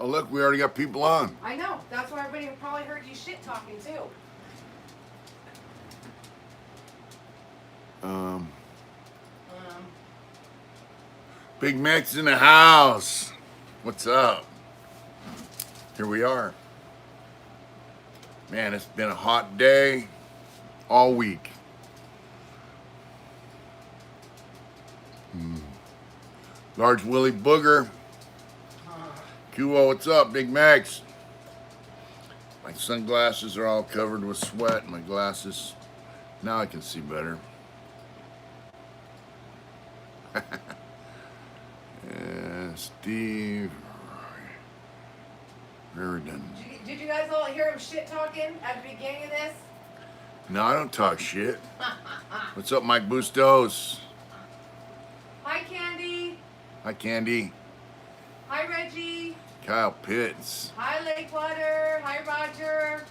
Oh, look, we already got people on. I know. That's why everybody probably heard you shit talking too. Big Mitch in the house. What's up? Here we are. Man, it's been a hot day all week. Large Willie Booger. Kuo, what's up, Big Max? My sunglasses are all covered with sweat. My glasses, now I can see better. Steve. Reardon. Did you guys all hear him shit talking at the beginning of this? No, I don't talk shit. What's up, Mike Bustos? Hi, Candy. Hi, Candy. Hi, Reggie. Kyle Pitts. Hi, Lakewater. Hi, Roger.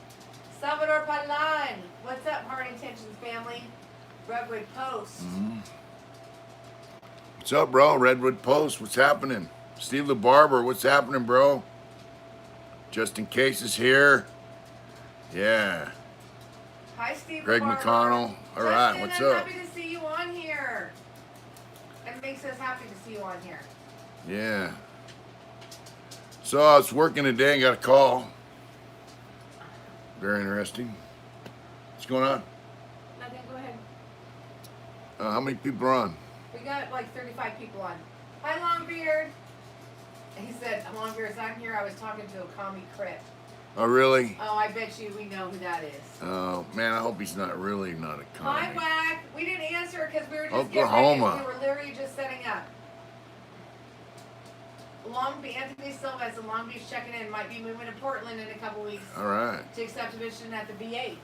Salvador Palan. What's up, Hard Intentions family? Redwood Post. What's up, bro? Redwood Post. What's happening? Steve the Barber. What's happening, bro? Just in case is here. Yeah. Hi, Steve. Greg McConnell. All right, Justin, what's I'm up? happy to see you on here. It makes us happy to see you on here. Yeah. So I was working today and got a call. Very interesting. What's going on? Nothing, go ahead. How many people are on? We got like 35 people on. Hi, Longbeard. He said, Longbeard's not here. I was talking to a commie crit. Oh, really? Oh, I bet you we know who that is. Oh, man, I hope he's not really not a Hi, comic. Whack. We didn't answer because we were just Oklahoma. getting ready. We were literally just setting up. Long Beach, Anthony Silva is in Long Beach checking in. Might be moving to Portland in a couple weeks. All right. To accept a position at the VA.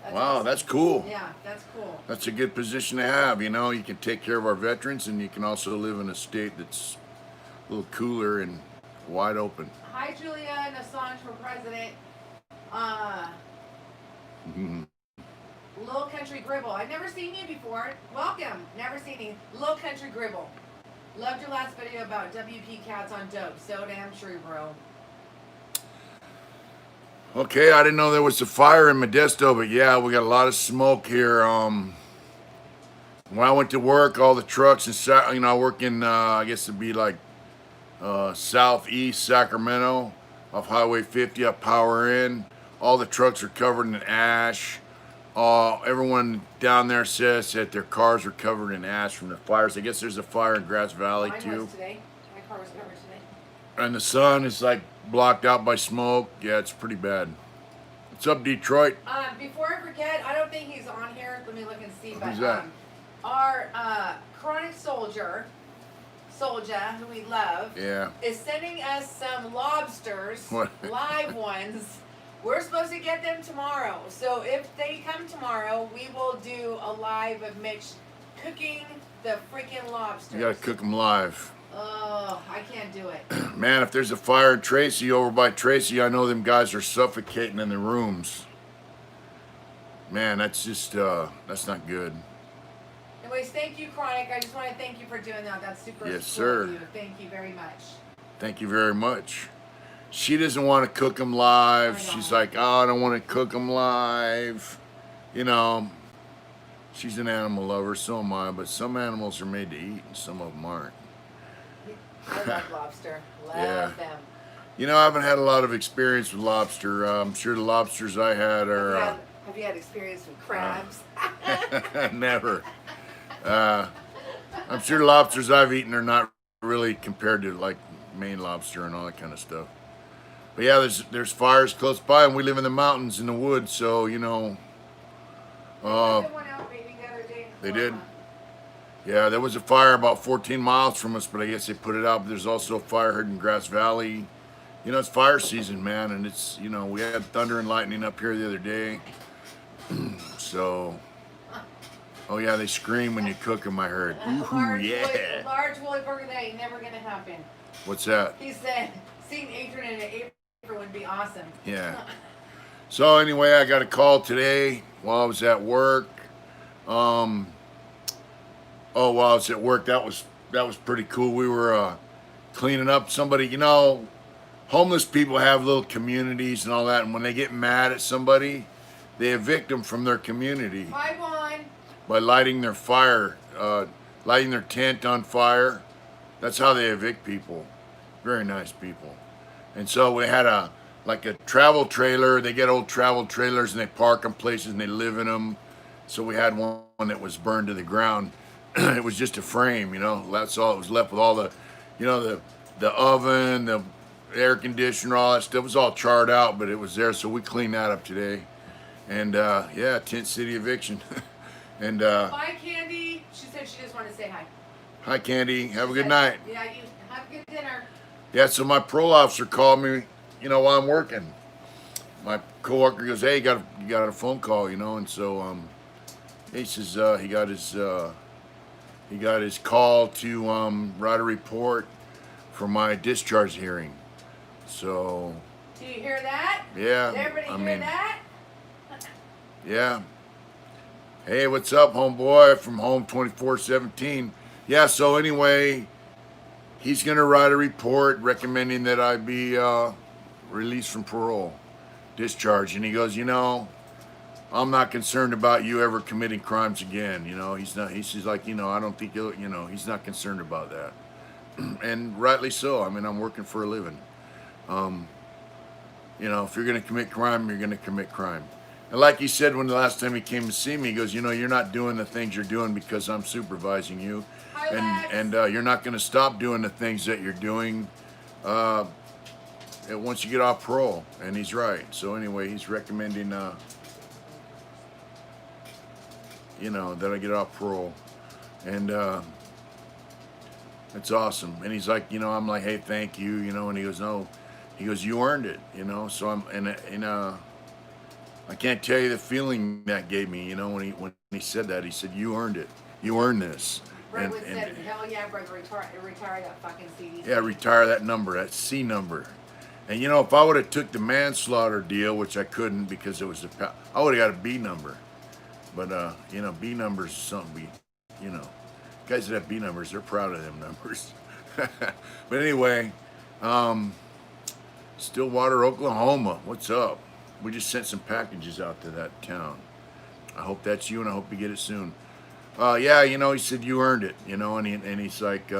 That's Wow, awesome. that's cool. Yeah, that's cool. That's a good position to have. You know, you can take care of our veterans and you can also live in a state that's a little cooler and wide open. Hi, Julia and Assange for president. Little Country Gribble. I've never seen you before. Welcome. Never seen you. Little Country Gribble. Loved your last video about WP cats on dope. So damn true, bro. Okay, I didn't know there was a fire in Modesto, but yeah, we got a lot of smoke here. When I went to work, all the trucks and, you know, I work in, I guess it'd be like southeast Sacramento off Highway 50 up Power In. All the trucks are covered in ash. Everyone down there says that their cars are covered in ash from the fires. I guess there's a fire in Grass Valley Mine too. was today. My car was covered today. And the sun is like blocked out by smoke. Yeah, it's pretty bad. What's up, Detroit? Before I forget, I don't think he's on here. Let me look and see. But Who's that? Our chronic soldier, who we love, Yeah. is sending us some lobsters, What? live ones. We're supposed to get them tomorrow. So if they come tomorrow, we will do a live of Mitch cooking the freaking lobsters. You gotta cook them live. Oh, I can't do it. Man, if there's a fire in Tracy, over by Tracy, I know them guys are suffocating in the rooms. Man, that's just, that's not good. Anyways, thank you, Chronic. I just want to thank you for doing that. That's super Yes, cool of sir. you. Thank you very much. Thank you very much. She doesn't want to cook them live. She's like, oh, I don't want to cook them live. You know, she's an animal lover, so am I, but some animals are made to eat and some of them aren't. I love lobster. Love Yeah. them. You know, I haven't had a lot of experience with lobster. I'm sure the lobsters I had are... Have you had experience with crabs? Never. I'm sure the lobsters I've eaten are not really compared to like Maine lobster and all that kind of stuff. But yeah, there's fires close by, and we live in the mountains in the woods, so you know. They put one out maybe the other day in They did. Oklahoma. Yeah, there was a fire about 14 miles from us, but I guess they put it out. But there's also a fire heard in Grass Valley. You know, it's fire season, man, and it's, you know, we had thunder and lightning up here the other day. So, oh yeah, they scream when you cook them, I heard. Ooh, yeah. Large woolly burger, that ain't never gonna happen. What's that? He said, seeing Adrian in an apron would be awesome. Yeah. So anyway, I got a call today while I was at work. While I was at work, that was pretty cool. We were cleaning up somebody, you know, homeless people have little communities and all that, and when they get mad at somebody, they evict them from their community Hi, Juan. by lighting their fire, lighting their tent on fire. That's how they evict people. Very nice people. And so we had a travel trailer. They get old travel trailers and they park them places and they live in them. So we had one that was burned to the ground. It was just a frame, you know. That's all. It was left with all the, you know, the oven, the air conditioner, all that stuff. It was all charred out, but it was there. So we cleaned that up today. And yeah, Tent City eviction. And Bye, Candy. She said she just wanted to say hi. hi, Candy. Have a good Said- night. Yeah, you have a good dinner. Yeah, so my parole officer called me, you know, while I'm working. My coworker goes, "Hey, you got a phone call, you know," and so he says he got his call to write a report for my discharge hearing. So Do you hear that? yeah, Did everybody I hear mean, that? yeah. Hey, what's up, homeboy from Home 2417? Yeah. So anyway, he's gonna write a report recommending that I be released from parole, discharge, and he goes, you know, I'm not concerned about you ever committing crimes again. You know, he's not. He's like, you know, I don't think you'll. You know, he's not concerned about that, and rightly so. I mean, I'm working for a living. You know, if you're gonna commit crime, you're gonna commit crime. And like he said when the last time he came to see me, he goes, you know, you're not doing the things you're doing because I'm supervising you, Hi, Lex. and you're not gonna stop doing the things that you're doing. Once you get off parole, and he's right. So anyway, he's recommending. You know, that I get off parole, and it's awesome. And he's like, you know, I'm like, hey, thank you, you know, and he goes, no, he goes, you earned it, you know. So I'm, and I can't tell you the feeling that gave me, you know, when he said that. He said, you earned it, you earned this. Brentwood said, hell yeah, brother, retire that fucking CD. Yeah, retire that number, that C number. And you know, if I would have took the manslaughter deal, which I couldn't because it was I would have got a B number. But you know, B numbers is something you know, guys that have B numbers, they're proud of them numbers. But anyway, Stillwater, Oklahoma, what's up? We just sent some packages out to that town. I hope that's you, and I hope you get it soon. Yeah, you know, he said you earned it, you know, and he's like,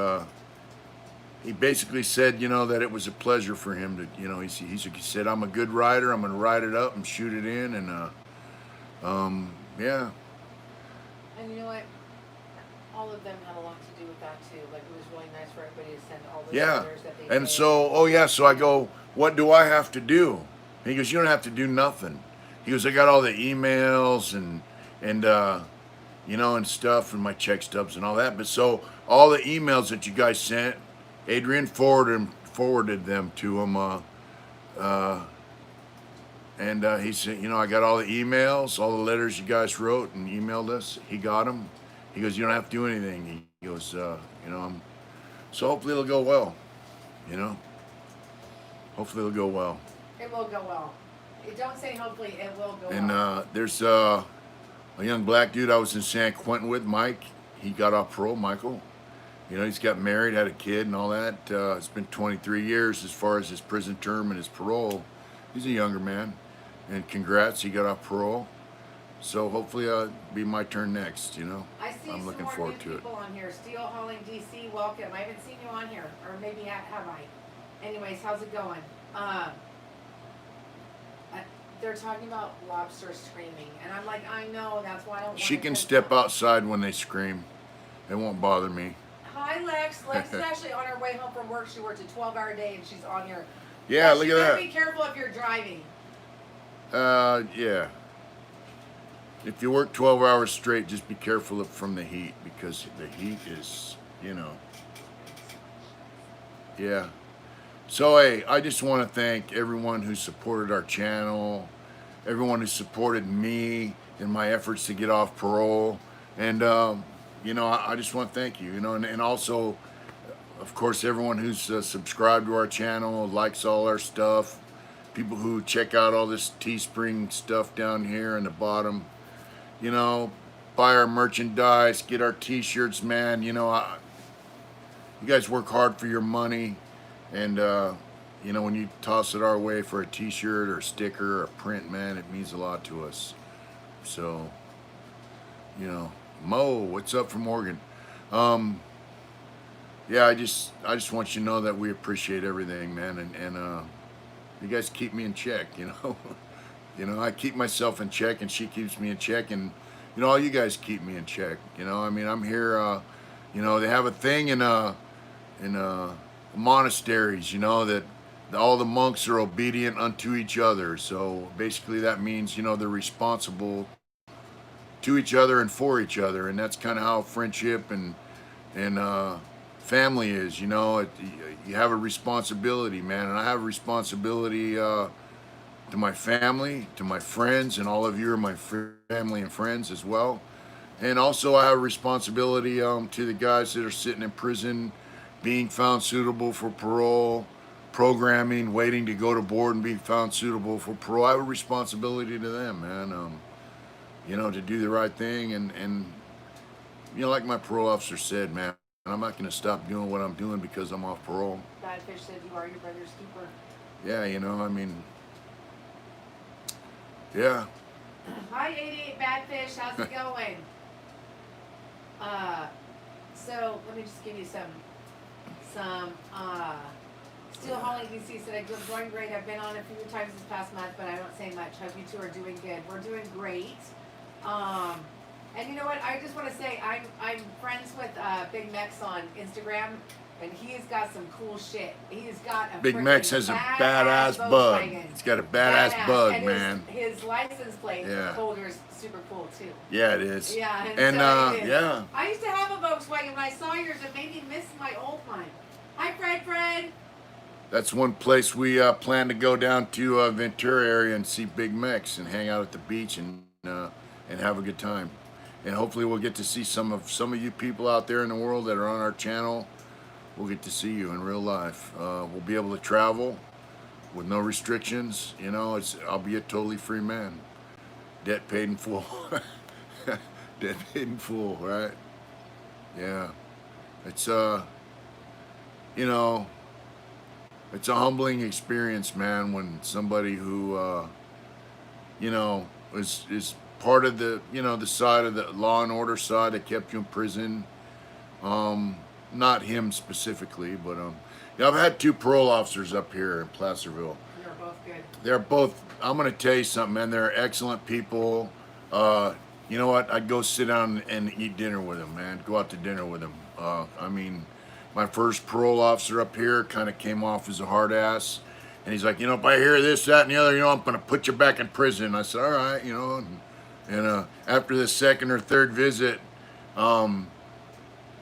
he basically said, you know, that it was a pleasure for him to, you know, he said, I'm a good writer, I'm gonna write it up and shoot it in, and yeah. And you know what? All of them had a lot to do with that too. Like it was really nice for everybody to send all the letters that they And did. so, oh yeah, so I go, what do I have to do? He goes, you don't have to do nothing. He goes, I got all the emails and you know, and stuff, and my check stubs and all that. But so all the emails that you guys sent, Adrian forwarded them to him. And he said, you know, I got all the emails, all the letters you guys wrote and emailed us. He got them. He goes, you don't have to do anything. He goes, you know, so hopefully it'll go well. You know, hopefully it'll go well. It will go well. Don't say hopefully, it will go And well. there's a young black dude I was in San Quentin with, Mike. He got off parole, Michael. You know, he's got married, had a kid and all that. It's been 23 years as far as his prison term and his parole. He's a younger man. And congrats, he got off parole. So hopefully it'll be my turn next, you know. I see I'm looking some more forward new to it. people on here. Steel Hauling DC, welcome. I haven't seen you on here, or maybe have I? Anyways, how's it going? They're talking about lobsters screaming, and I'm like, I know, that's why I don't. She wanna can touch step them. outside when they scream. It won't bother me. Hi, Lex. Lex is actually on her way home from work. She worked a 12-hour day, and she's on here. Yeah, Lex, look you at better that. Be careful if you're driving. Yeah. If you work 12 hours straight, just be careful from the heat, because the heat is, you know. Yeah. So, hey, I just want to thank everyone who supported our channel, everyone who supported me in my efforts to get off parole. And, you know, I just want to thank you, you know, and also, of course, everyone who's subscribed to our channel, likes all our stuff, people who check out all this Teespring stuff down here in the bottom, you know, buy our merchandise, get our T-shirts, man. You know, you guys work hard for your money, and you know, when you toss it our way for a t-shirt or a sticker or a print, man, it means a lot to us. So, you know, Mo, what's up from Oregon? Um, yeah, I just want you to know that we appreciate everything, man, and you guys keep me in check, you know. You know, I keep myself in check, and she keeps me in check, and you know, all you guys keep me in check. You know, I mean, I'm here. You know, they have a thing in monasteries. You know that all the monks are obedient unto each other. So basically, that means, you know, they're responsible to each other and for each other, and that's kind of how friendship and family is. You know, you have a responsibility, man, and I have a responsibility. To my family, to my friends, and all of you are my family and friends as well. And also, I have a responsibility to the guys that are sitting in prison, being found suitable for parole, programming, waiting to go to board and be found suitable for parole. I have a responsibility to them, man. You know, to do the right thing, and you know, like my parole officer said, man, I'm not going to stop doing what I'm doing because I'm off parole. Badfish said you are your brother's keeper. Yeah, you know, I mean, yeah. Hi, 88 Badfish. How's it going? So let me just give you some Steel Holly DC said, I'm going great. I've been on a few times this past month, but I don't say much. Hope you two are doing good. We're doing great. And you know what? I just want to say I'm friends with Big Mex on Instagram, and he's got some cool shit. He's got a Big Mex has a badass bug. He's got a badass bug, and man. His license plate holder is super cool too. Yeah, it is. Yeah, and so yeah. I used to have a Volkswagen. When I saw yours, it made me miss my old one. Hi, Fred. That's one place we plan to go down to Ventura area and see Big Mex and hang out at the beach and have a good time. And hopefully we'll get to see some of you people out there in the world that are on our channel. We'll get to see you in real life. We'll be able to travel with no restrictions. You know, I'll be a totally free man. Debt paid in full. Debt paid in full, right? Yeah. It's you know, it's a humbling experience, man, when somebody who you know, is part of the, you know, the side of the law and order side that kept you in prison. Not him specifically, but yeah, I've had 2 parole officers up here in Placerville. They're both good. They're both, I'm gonna tell you something, man, they're excellent people. You know what, I'd go sit down and eat dinner with them, man, go out to dinner with them. I mean, my first parole officer up here kind of came off as a hard ass, and he's like, you know, if I hear this, that, and the other, you know, I'm gonna put you back in prison. I said, all right, you know, and after the second or third visit,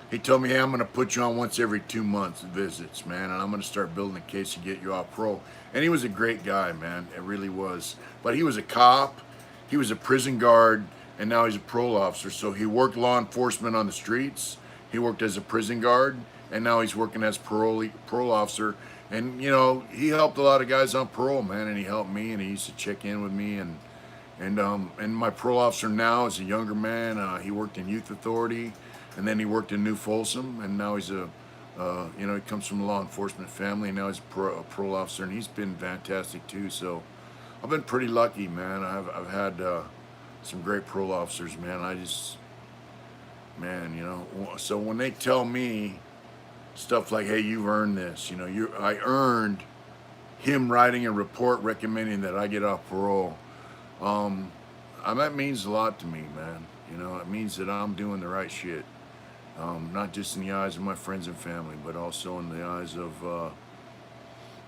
he told me, hey, I'm going to put you on once every 2 months visits, man, and I'm going to start building a case to get you off parole. And he was a great guy, man. It really was. But he was a cop, he was a prison guard, and now he's a parole officer. So he worked law enforcement on the streets, he worked as a prison guard, and now he's working as parole officer. And, you know, he helped a lot of guys on parole, man, and he helped me, and he used to check in with me. And my parole officer now is a younger man. He worked in youth authority. And then he worked in New Folsom, and now he's you know, he comes from a law enforcement family, and now he's a parole officer, and he's been fantastic too. So I've been pretty lucky, man. I've had some great parole officers, man. Man, you know, so when they tell me stuff like, hey, you've earned this, you know, I earned him writing a report recommending that I get off parole. That means a lot to me, man. You know, it means that I'm doing the right shit. Not just in the eyes of my friends and family, but also in the eyes of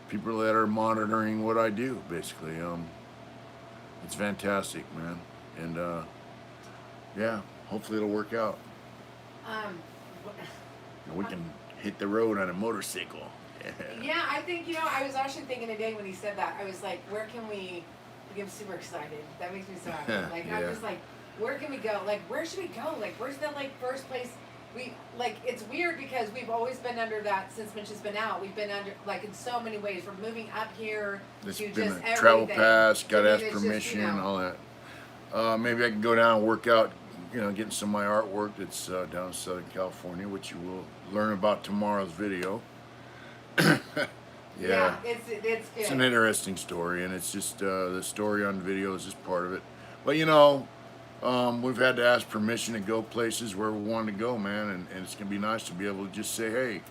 people that are monitoring what I do, basically. It's fantastic, man. And yeah, hopefully it'll work out. We can hit the road on a motorcycle. Yeah, I think, you know, I was actually thinking today when he said that, I was like, where can we get super excited? That makes me so happy. Like, yeah. I'm just like, where can we go? Like, where should we go? Like, where's the, like, first place? It's weird because we've always been under that since Mitch has been out. We've been under, like, in so many ways. We're moving up here It's to been just a everything. travel pass, got to ask It's permission, just, you know, all that. Maybe I can go down and work out, you know, getting some of my artwork that's down in Southern California, which you will learn about tomorrow's video. Yeah, it's it's an good. interesting story, and it's just the story on video is just part of it. But you know, we've had to ask permission to go places where we want to go, man, and it's gonna be nice to be able to just say, hey,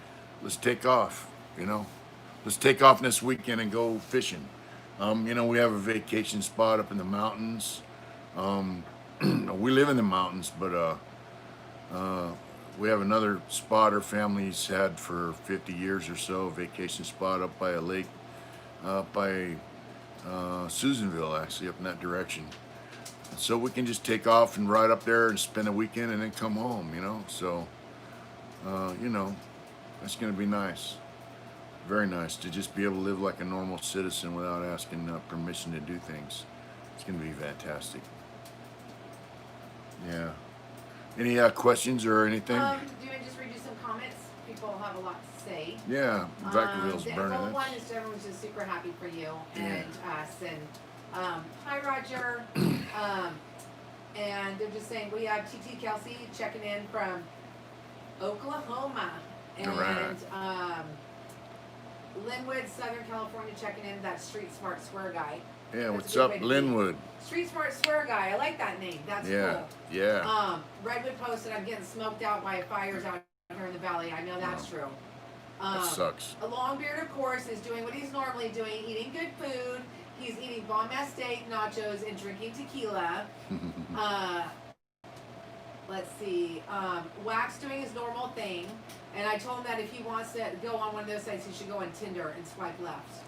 let's take off. You know, let's take off this weekend and go fishing. You know, we have a vacation spot up in the mountains. Um, we live in the mountains, but uh, we have another spot our family's had for 50 years or so, a vacation spot up by a lake, up by Susanville, actually, up in that direction. So we can just take off and ride up there and spend a weekend and then come home, you know. So, you know, that's going to be nice. Very nice to just be able to live like a normal citizen without asking permission to do things. It's going to be fantastic. Yeah. Any questions or anything? Do you want to just read you some comments? People have a lot to say. Yeah, Vacaville's The burning Emerald it. one is everyone's just super happy for you and us. And hi, Roger. And they're just saying we have TT Kelsey checking in from Oklahoma. And All right. Linwood, Southern California, checking in. That Street Smart Swear guy. Yeah, That's what's a good up, way to be. Linwood? Street Smart Swear guy. I like that name. That's Yeah, cool. yeah. Redwood posted, I'm getting smoked out by fires out here in the valley. I know that's true. That sucks. A Longbeard, of course, is doing what he's normally doing, eating good food. He's eating bomb-ass steak, nachos, and drinking tequila. Let's see. Wax doing his normal thing. And I told him that if he wants to go on one of those sites, he should go on Tinder and swipe left.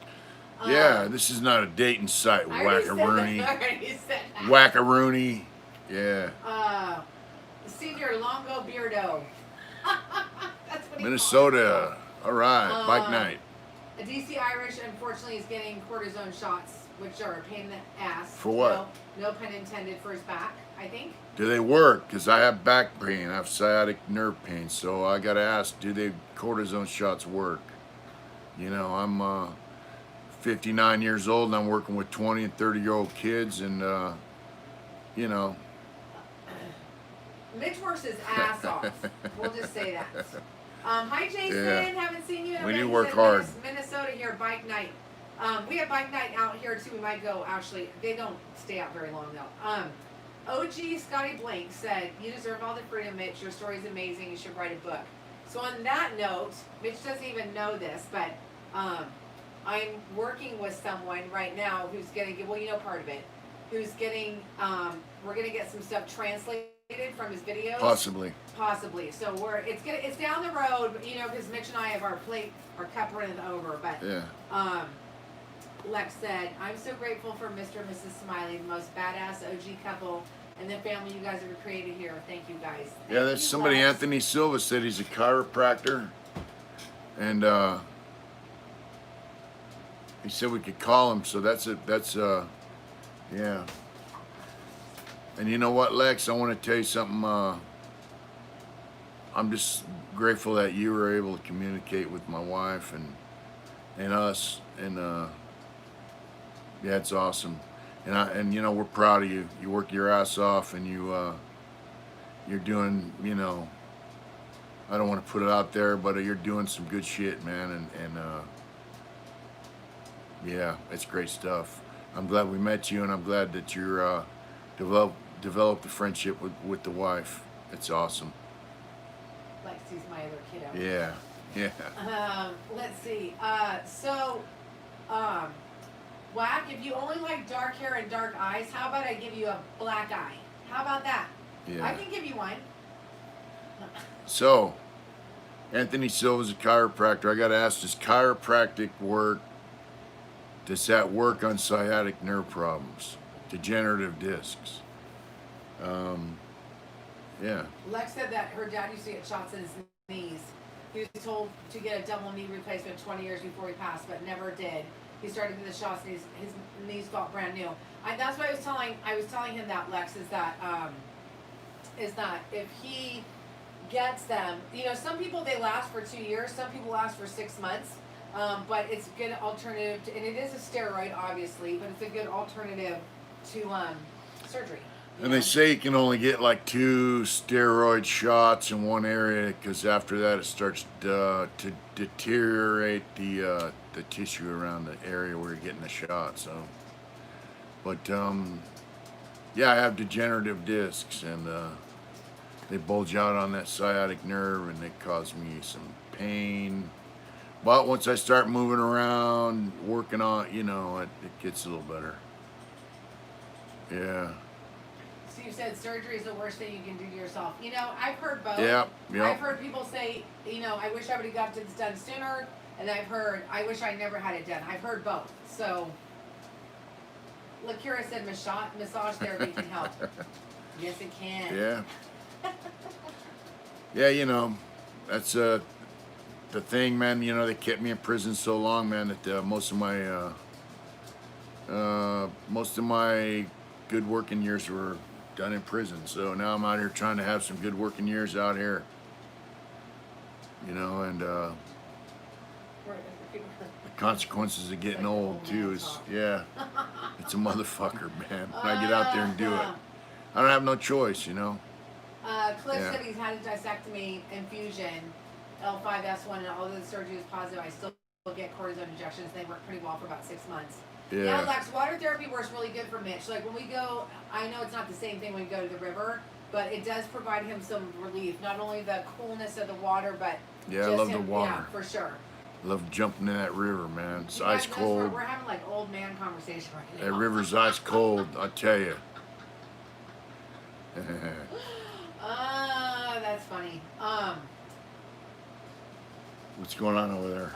Yeah, this is not a dating site, I already said that. wackaroony. I already said that. Wackaroony. Yeah. Senior Longo Beardo. That's what he Minnesota. All right, bike night. A DC Irish, unfortunately, is getting cortisone shots, which are a pain in the ass. For what? No pun intended for his back, I think. Do they work? Because I have back pain. I have sciatic nerve pain. So I got to ask, do they cortisone shots work? You know, I'm 59 years old and I'm working with 20 and 30-year-old kids. And, you know. Mitch works his ass off. We'll just say that. Hi, Jason. Yeah. Haven't seen you in a We minute. do He work said hard. Minnesota here, bike night. We have bike night out here too. We might go. Actually, they don't stay out very long though. OG Scotty Blank said, "You deserve all the freedom, Mitch. Your story is amazing. You should write a book." So on that note, Mitch doesn't even know this, but I'm working with someone right now who's going to get. Well, you know part of it. Who's getting? We're going to get some stuff translated from his videos. Possibly. So it's down the road, you know, because Mitch and I have our cup running over. But Yeah. Lex said, "I'm so grateful for Mr. and Mrs. Smiley, the most badass OG couple, and the family you guys have created here. Thank you guys." Yeah, Thank that's you, somebody. Lex. Anthony Silva said he's a chiropractor. And he said we could call him. So that's yeah. And you know what, Lex? I want to tell you something. I'm just grateful that you were able to communicate with my wife and us, and yeah, it's awesome. And you know, we're proud of you. You work your ass off, and you're doing, you know, I don't want to put it out there, but you're doing some good shit, man. And yeah, it's great stuff. I'm glad we met you, and I'm glad that you're developed a friendship with the wife. It's awesome. Lexi's my other kiddo. Yeah. Let's see. Whack, if you only like dark hair and dark eyes, how about I give you a black eye? How about that? Yeah. I can give you one. So, Anthony Silva's a chiropractor. I got to ask, does chiropractic work? Does that work on sciatic nerve problems, degenerative discs? Yeah. Lex said that her dad used to get shots in his knees. He was told to get a double knee replacement 20 years before he passed, but never did. He started getting the shots, and his knees felt brand new. That's what I was telling him that, Lex, is that if he gets them, you know, some people they last for 2 years, some people last for 6 months, but it's a good alternative to, and it is a steroid, obviously, but it's a good alternative to surgery. And they say you can only get like 2 steroid shots in one area, because after that it starts to deteriorate the the tissue around the area where you're getting the shot. So, but yeah, I have degenerative discs, and they bulge out on that sciatic nerve, and they cause me some pain. But once I start moving around, working on, it gets a little better. Yeah. So you said surgery is the worst thing you can do to yourself. I've heard both. Yep. I've heard people say, I wish I would have got this done sooner, and I've heard, I wish I never had it done. I've heard both. So, Lakira said massage therapy can help. Yes, it can. Yeah. Yeah, that's the thing, man. They kept me in prison so long, man, that most of my good working years were done in prison. So now I'm out here trying to have some good working years out here. And the consequences of getting old too is, yeah, it's a motherfucker, man. I get out there and do it. I don't have no choice, Cliff said he's had a disectomy, infusion, L5S1, and all the surgery is positive. I still get cortisone injections. They work pretty well for about 6 months. Yeah, Lex, water therapy works really good for Mitch. Like when we go, I know it's not the same thing when we go to the river, but it does provide him some relief. Not only the coolness of the water, but yeah, I love the water. Yeah, for sure. Love jumping in that river, man. It's ice cold. We're having like old man conversation right now. That river's ice cold, I tell you. That's funny. What's going on over there?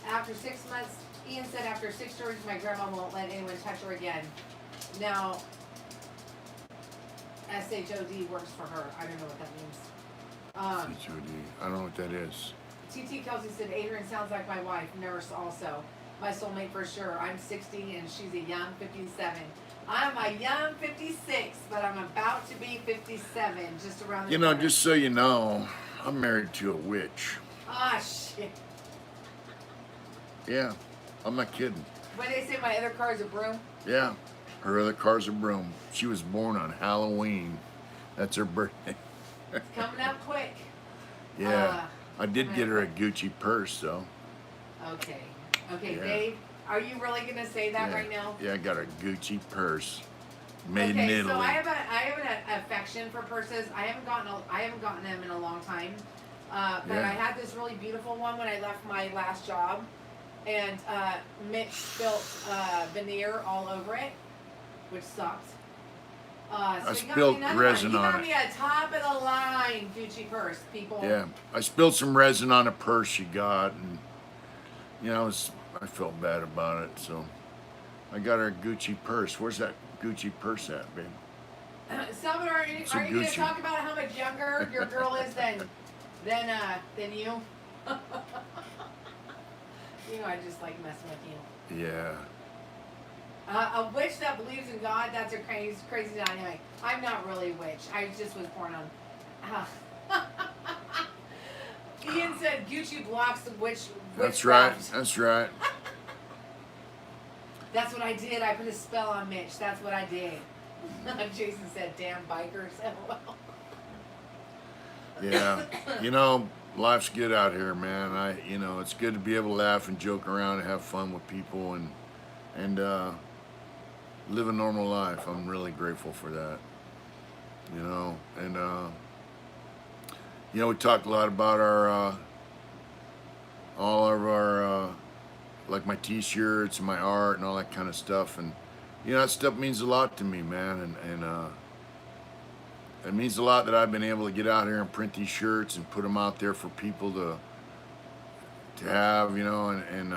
After 6 months, Ian said after 6 surgeries, my grandma won't let anyone touch her again. Now, SHOD works for her. I don't know what that means. SHOD. I don't know what that is. TT Kelsey said, Adrian sounds like my wife, nurse also. My soulmate for sure. I'm 60 and she's a young 57. I'm a young 56, but I'm about to be 57, just around the corner. Just so you know, I'm married to a witch. Ah, shit. Yeah, I'm not kidding. When they say my other car is a broom? Yeah, her other car's a broom. She was born on Halloween. That's her birthday. It's coming up quick. Yeah, I did get her a Gucci purse, though. Okay, Yeah. Dave, are you really gonna say that right now? Yeah, I got a Gucci purse, made in Italy. So I have an affection for purses. I haven't gotten them in a long time, but I had this really beautiful one when I left my last job, and Mitch spilled veneer all over it, which sucked. So I spilled resin on it. He got me a top of the line Gucci purse, people. Yeah, I spilled some resin on a purse she got, and I felt bad about it, so I got her a Gucci purse. Where's that Gucci purse at, babe? Salvador, are you going to talk about how much younger your girl is than you? I just like messing with you. Yeah. A witch that believes in God, that's a crazy dynamic. I'm not really a witch. I just was born on... Ian said Gucci blocks the witch. That's right. That's right. That's what I did. I put a spell on Mitch. That's what I did. Jason said, damn bikers. LOL. Yeah. Life's good out here, man. It's good to be able to laugh and joke around and have fun with people and live a normal life. I'm really grateful for that. We talked a lot about our all of our like my T-shirts and my art and all that kind of stuff, and that stuff means a lot to me, man, and it means a lot that I've been able to get out here and print these shirts and put them out there for people to have, and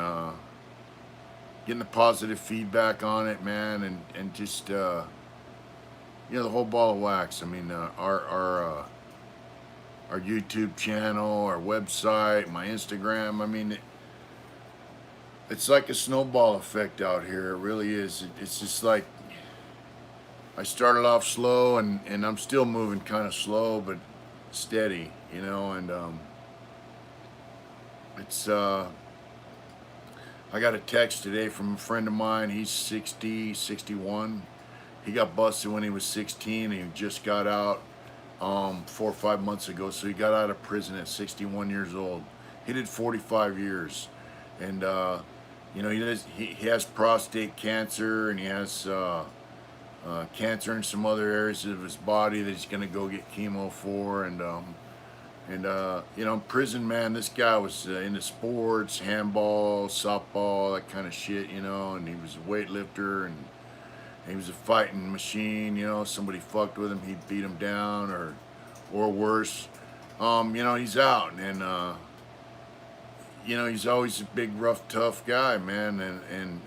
getting the positive feedback on it, man, and just the whole ball of wax. I mean, our YouTube channel, our website, my Instagram. I mean, it's like a snowball effect out here. It really is. It's just like I started off slow, and I'm still moving kind of slow but steady, and it's I got a text today from a friend of mine. He's 61. He got busted when he was 16, and he just got out 4 or 5 months ago. So he got out of prison at 61 years old. He did 45 years. and you know, he has prostate cancer, and he has cancer in some other areas of his body that he's gonna go get chemo for, and you know, in prison, man, this guy was into sports, handball, softball, that kind of shit, you know, and he was a weightlifter, and he was a fighting machine, you know. Somebody fucked with him, he'd beat him down, or worse. You know, he's out, and you know, he's always a big, rough, tough guy, man. And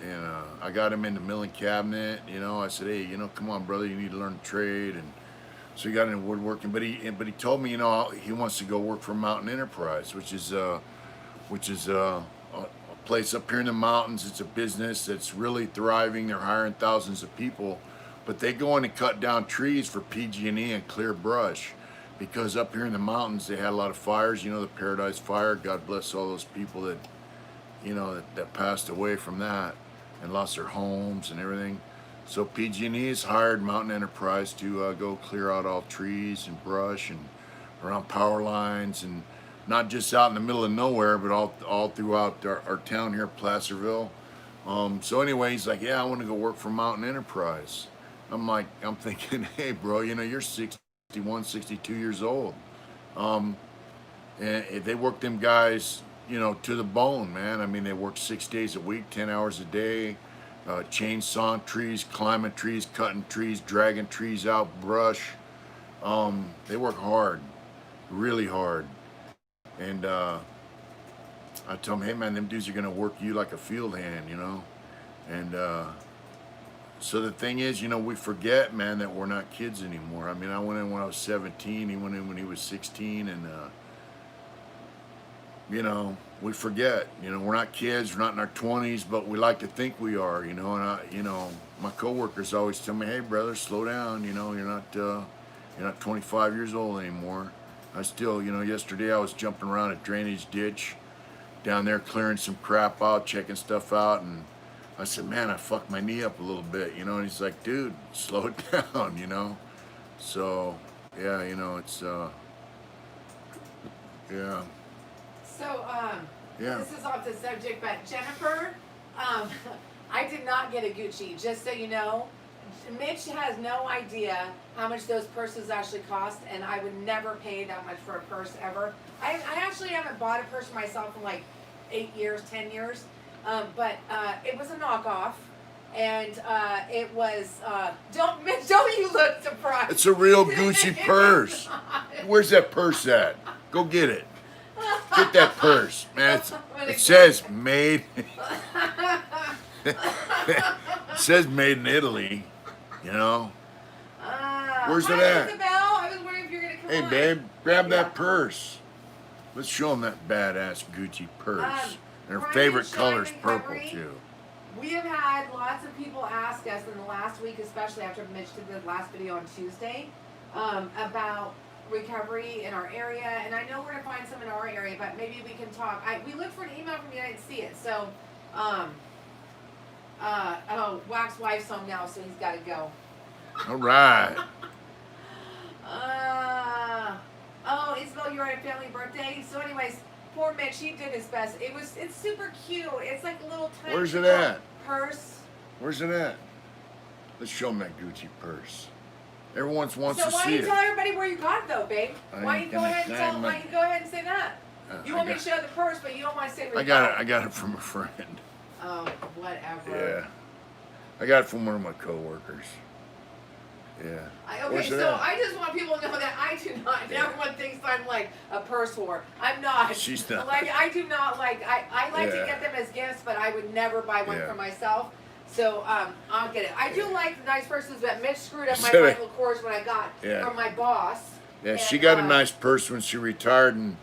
I got him in the milling cabinet. You know, I said, hey, you know, come on, brother, you need to learn a trade. And so he got into woodworking. But he told me, you know, he wants to go work for Mountain Enterprise, which is a place up here in the mountains. It's a business that's really thriving. They're hiring thousands of people, but they go in and cut down trees for PG&E and clear brush. Because up here in the mountains, they had a lot of fires. You know, the Paradise Fire. God bless all those people that, you know, that passed away from that and lost their homes and everything. So PG&E has hired Mountain Enterprise to go clear out all trees and brush and around power lines, and not just out in the middle of nowhere, but all throughout our town here, Placerville. So anyway, he's like, yeah, I want to go work for Mountain Enterprise. I'm thinking, hey, bro, you know, you're 61, 62 years old. And they work them guys, you know, to the bone, man. I mean, they work 6 days a week, 10 hours a day, chainsawing trees, climbing trees, cutting trees, dragging trees out, brush. They work hard, really hard. And I tell them, hey, man, them dudes are going to work you like a field hand, you know. And so the thing is, you know, we forget, man, that we're not kids anymore. I mean, I went in when I was 17. He went in when he was 16. And, you know, we forget. You know, we're not kids. We're not in our 20s, but we like to think we are, you know. And, you know, my coworkers always tell me, hey, brother, slow down. You know, you're not 25 years old anymore. I still, you know, yesterday I was jumping around a drainage ditch down there, clearing some crap out, checking stuff out, and I said, man, I fucked my knee up a little bit, you know, and he's like, dude, slow it down, you know. So, yeah, you know, it's, yeah. So, Yeah. this is off the subject, but Jennifer, I did not get a Gucci, just so you know. Mitch has no idea how much those purses actually cost, and I would never pay that much for a purse ever. I actually haven't bought a purse for myself in like 8 years, 10 years, but it was a knockoff, and it was, Mitch, don't you look surprised. It's a real Gucci purse. Where's that purse at? Go get it. Get that purse, man. It says made. It says made in Italy. You know? Where's it at? Isabel, I was wondering if you're going to come Hey, on. babe, grab that purse. Let's show them that badass Gucci purse. And her Brian favorite Shine color's purple, Recovery. too. We have had lots of people ask us in the last week, especially after Mitch did the last video on Tuesday, about recovery in our area. And I know we're going to find some in our area, but maybe we can talk. We looked for an email from you, I didn't see it. So, Wax wife's home now, so he's got to go. All right. Oh, Isabel, you're at a family birthday. So, anyways, poor Mitch, he did his best. It's super cute. It's like a little tiny. Where's it at? Purse. Where's it at? Let's show them that Gucci purse. Everyone wants So to why see don't you it. tell everybody where you got it, though, babe? Why don't you go ahead and tell? Why don't you go ahead and say that? You want me to show the purse, but you don't want to say where you got it. I got it from a friend. Oh, whatever. Yeah. I got it from one of my coworkers. Yeah. Okay, so I just want people to know that I do not. Everyone thinks I'm like a purse whore. I'm not. She's not. Like I do not like. I like to get them as gifts, but I would never buy one for myself. So I'll get it. I do like the nice purses that Mitch screwed up my vital cords when I got from my boss. Yeah, and, she got a nice purse when she retired, and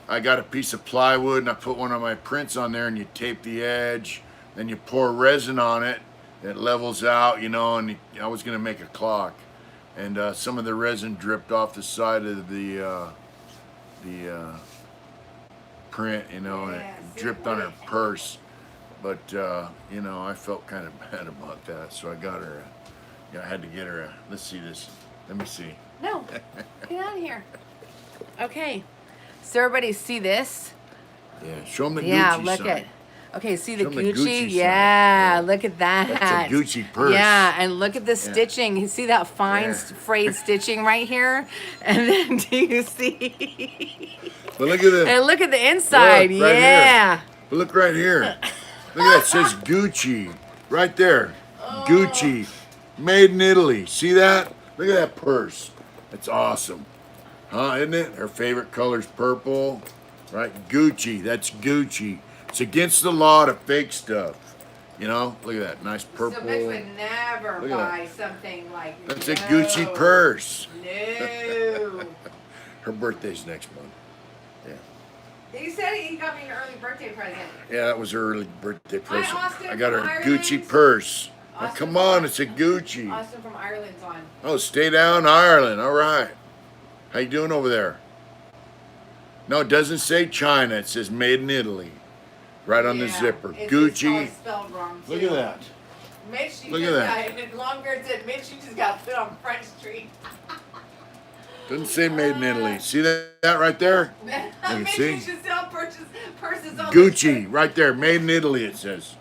I got a piece of plywood and I put one of my prints on there, and you tape the edge, then you pour resin on it. It levels out, you know, and I was going to make a clock. And some of the resin dripped off the side of the print, you know, and it dripped on her purse. But, you know, I felt kind of bad about that, so I got her, I had to get her let's see this. Let me see. No, get out of here. Okay, so everybody see this? Yeah, show them the Gucci Yeah, look sign. at. Okay, see the Show 'em the Gucci? Gucci sign. Yeah, Yeah. look at that. That's a Gucci purse. Yeah, and look at the Yeah. stitching. You see that fine Yeah. frayed stitching right here? And then do you see? But look at the And look at the inside. look, right Yeah. here. But look right here. Look at that. It says Gucci right there. Gucci, made in Italy. See that? Look at that purse. That's awesome, huh? Isn't it? Her favorite color's purple, right? Gucci. That's Gucci. It's against the law to fake stuff. You know, look at that nice purple. So Mitch would never Look at buy something like That's no, a Gucci purse. No. Her birthday's next month. Yeah. He said he got me an early birthday present. Yeah, that was her early birthday present. Austin I got her from a Ireland. Gucci purse. Oh, Austin come from on, Ireland. it's a Gucci. Austin from Ireland's on. Oh, stay down, Ireland. All right. How you doing over there? No, it doesn't say China. It says made in Italy. Right on the Yeah, zipper. it's Gucci. just spelled wrong too. Look at that. Mitch, you Look just at got longer it said Mitch, you just got put on Front Street. Doesn't say made in Italy. See that right there? Mitch, see? you should sell purses on Gucci, right there. Made in Italy, it says.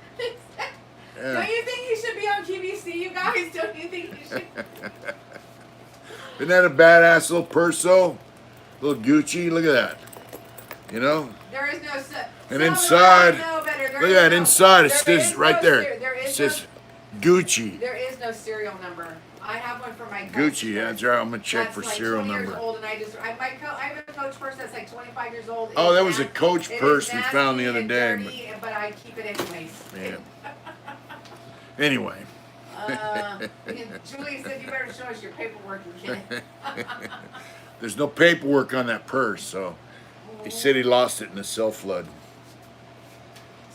Don't you think he should be on QVC, you guys? Don't you think he should? Isn't that a badass little purse, though? Little Gucci. Look at that. You know? There is no... And inside, no better. look at that. Inside, it there says is right no there. There It is says Gucci. There is no serial number. I have one for my coach Gucci, yeah, purse. that's right. I'm going to check That's for like serial 20 number. Years old, and I have a coach purse that's like 25 years old. Oh, It's that was a nasty. coach It is purse we found the nasty other and day, dirty, but I keep it anyways. Yeah. Anyway. Julie said you better show us your paperwork again. There's no paperwork on that purse, so he said he lost it in the cell flood.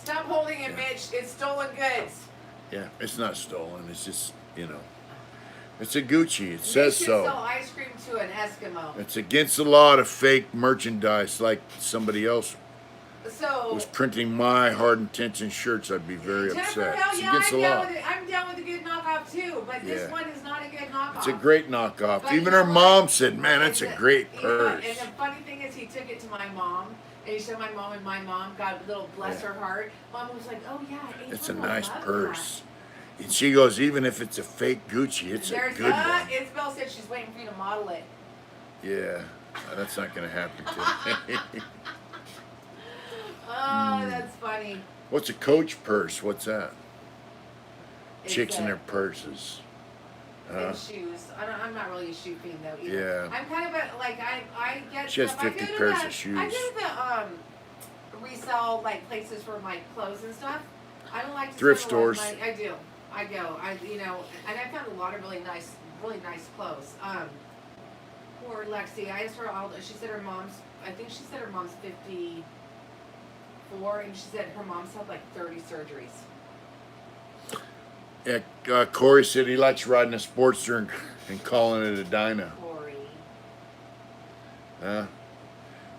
Stop holding it, Mitch. It's stolen goods. Yeah, it's not stolen. It's just, you know, it's a Gucci. It says Mitch should so. sell ice cream to an Eskimo. It's against the law to fake merchandise like somebody else So was printing my hard intention shirts. I'd be very Jennifer, upset. hell It's yeah, against the law. I'm down with a good knockoff too, but this Yeah. one is not a good knockoff. It's a great knockoff. But Even you know her what? mom said, man, that's a great You know what? purse. And the funny thing is, he took it to my mom, and he showed my mom, and my mom, God little bless Yeah. her heart, Mom was like, oh yeah, It's a April will nice love purse. And she goes, even if it's a fake Gucci, it's that. a good one. Isabel said she's waiting for you to model it. Yeah, that's not going to happen to Oh, that's funny. What's a Coach purse? What's that? It's Chicks in a- their purses. And shoes. I'm not really a shoe fiend though either. Yeah. I'm kind of a, like, I get She has stuff. I 50 go to pairs the- of shoes. I go to the resell like places for my clothes and stuff. I don't like to Thrift spend a lot of stores. money. I do. I go. And I found a lot of really nice clothes. Poor Lexi. I asked her all. She said her mom's. I think she said her mom's 54, and she said her mom's had like 30 surgeries. Yeah, Corey said he likes riding a Sportster and calling it a Dyna. Corey. Yeah,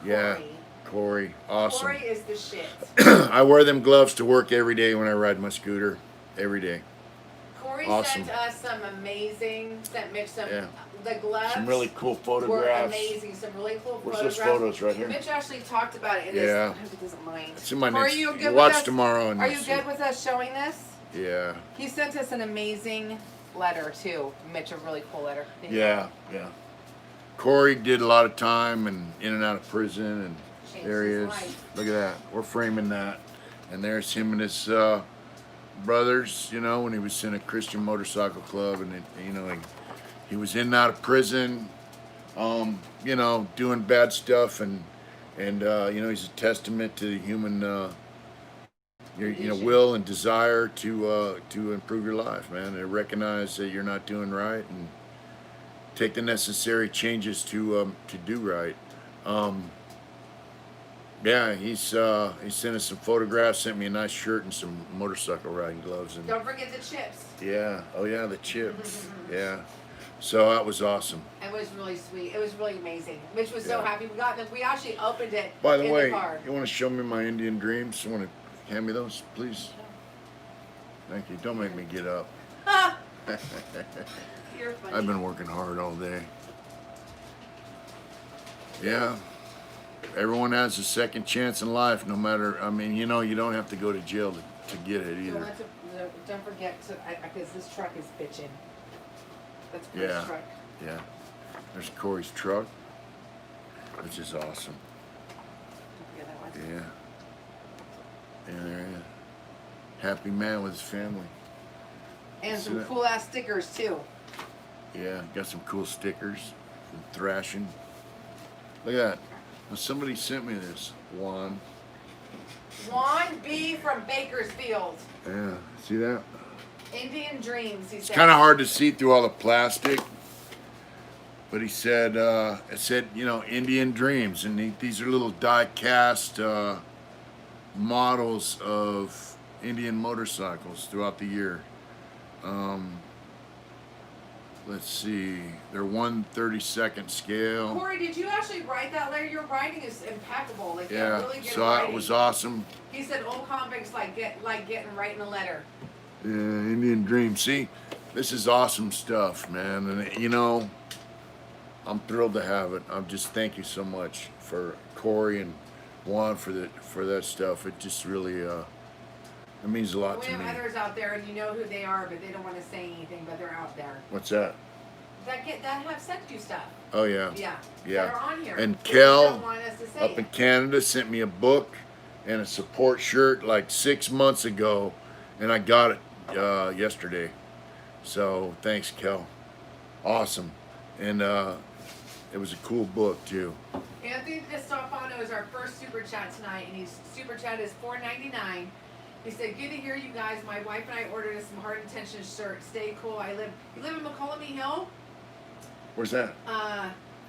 Corey. Corey, awesome. Corey is the shit. I wear them gloves to work every day when I ride my scooter. Every day. Corey Awesome. sent us sent Mitch some, Yeah. the gloves Some really cool were photographs. amazing, some really cool Where's photographs. those photos right here? Mitch actually talked about it in Yeah. this, I hope he doesn't mind. It's in my Corey, next. you good You with watch us? tomorrow. And Are you'll you see. good with us showing this? Yeah. He sent us an amazing letter too. Mitch, a really cool letter. Yeah, yeah. Corey did a lot of time and in and out of prison, and Changed there he his is. life. Look at that. We're framing that, and there's him and his brothers. You know, when he was in a Christian motorcycle club, and he was in and out of prison. You know, doing bad stuff, and he's a testament to the human. Your will and desire to improve your life, man, and recognize that you're not doing right, and take the necessary changes to do right. Yeah, he sent us some photographs, sent me a nice shirt and some motorcycle riding gloves, and Don't forget the chips. yeah, oh yeah, the chips, yeah. So that was awesome. It was really sweet. It was really amazing. Mitch was so Yeah. happy. We actually opened it By the in way, the car. you want to show me my Indian dreams? You want to hand me those, please? Thank you. Don't make me get up. You're funny. I've been working hard all day. Yeah. everyone has a second chance in life, no matter. I mean, you know, you don't have to go to jail to get it either. Don't forget to, because this truck is bitching. That's Corey's Yeah. truck. Yeah. There's Corey's truck, which is awesome. Don't forget that one. Yeah. And there he is. Happy man with his family. And See some that? cool ass stickers too. Yeah, got some cool stickers from Thrashing. Look at that. Well, somebody sent me this. Juan B from Bakersfield. Yeah, see that? Indian Dreams, he It's said. kind of hard to see through all the plastic. But he said, it said, you know, Indian Dreams. And these are little die-cast models of Indian motorcycles throughout the year. Let's see. They're 1/32 scale. Corey, did you actually write that letter? Your writing is impeccable. Like, Yeah, really good so writing. it was awesome. He said old convicts writing a letter. Yeah, Indian Dream. See, this is awesome stuff, man. And you know, I'm thrilled to have it. I'm just thank you so much for Corey and Juan for that stuff. It just really it means a lot We to me. have others out there, and you know who they are, but they don't want to say anything. But they're out there. What's that? That have sent you stuff. Oh yeah. Yeah. Yeah. That are on here. And They just Kel don't want us to say up in it. Canada sent me a book and a support shirt like 6 months ago, and I got it yesterday. So thanks, Kel. Awesome. And it was a cool book too. Anthony DeStefano is our first super chat tonight, and his super chat is $4.99. He said, "Good to hear you guys. My wife and I ordered us some Hard Intentions shirts. Stay cool. You live in McCollum Hill. Where's that?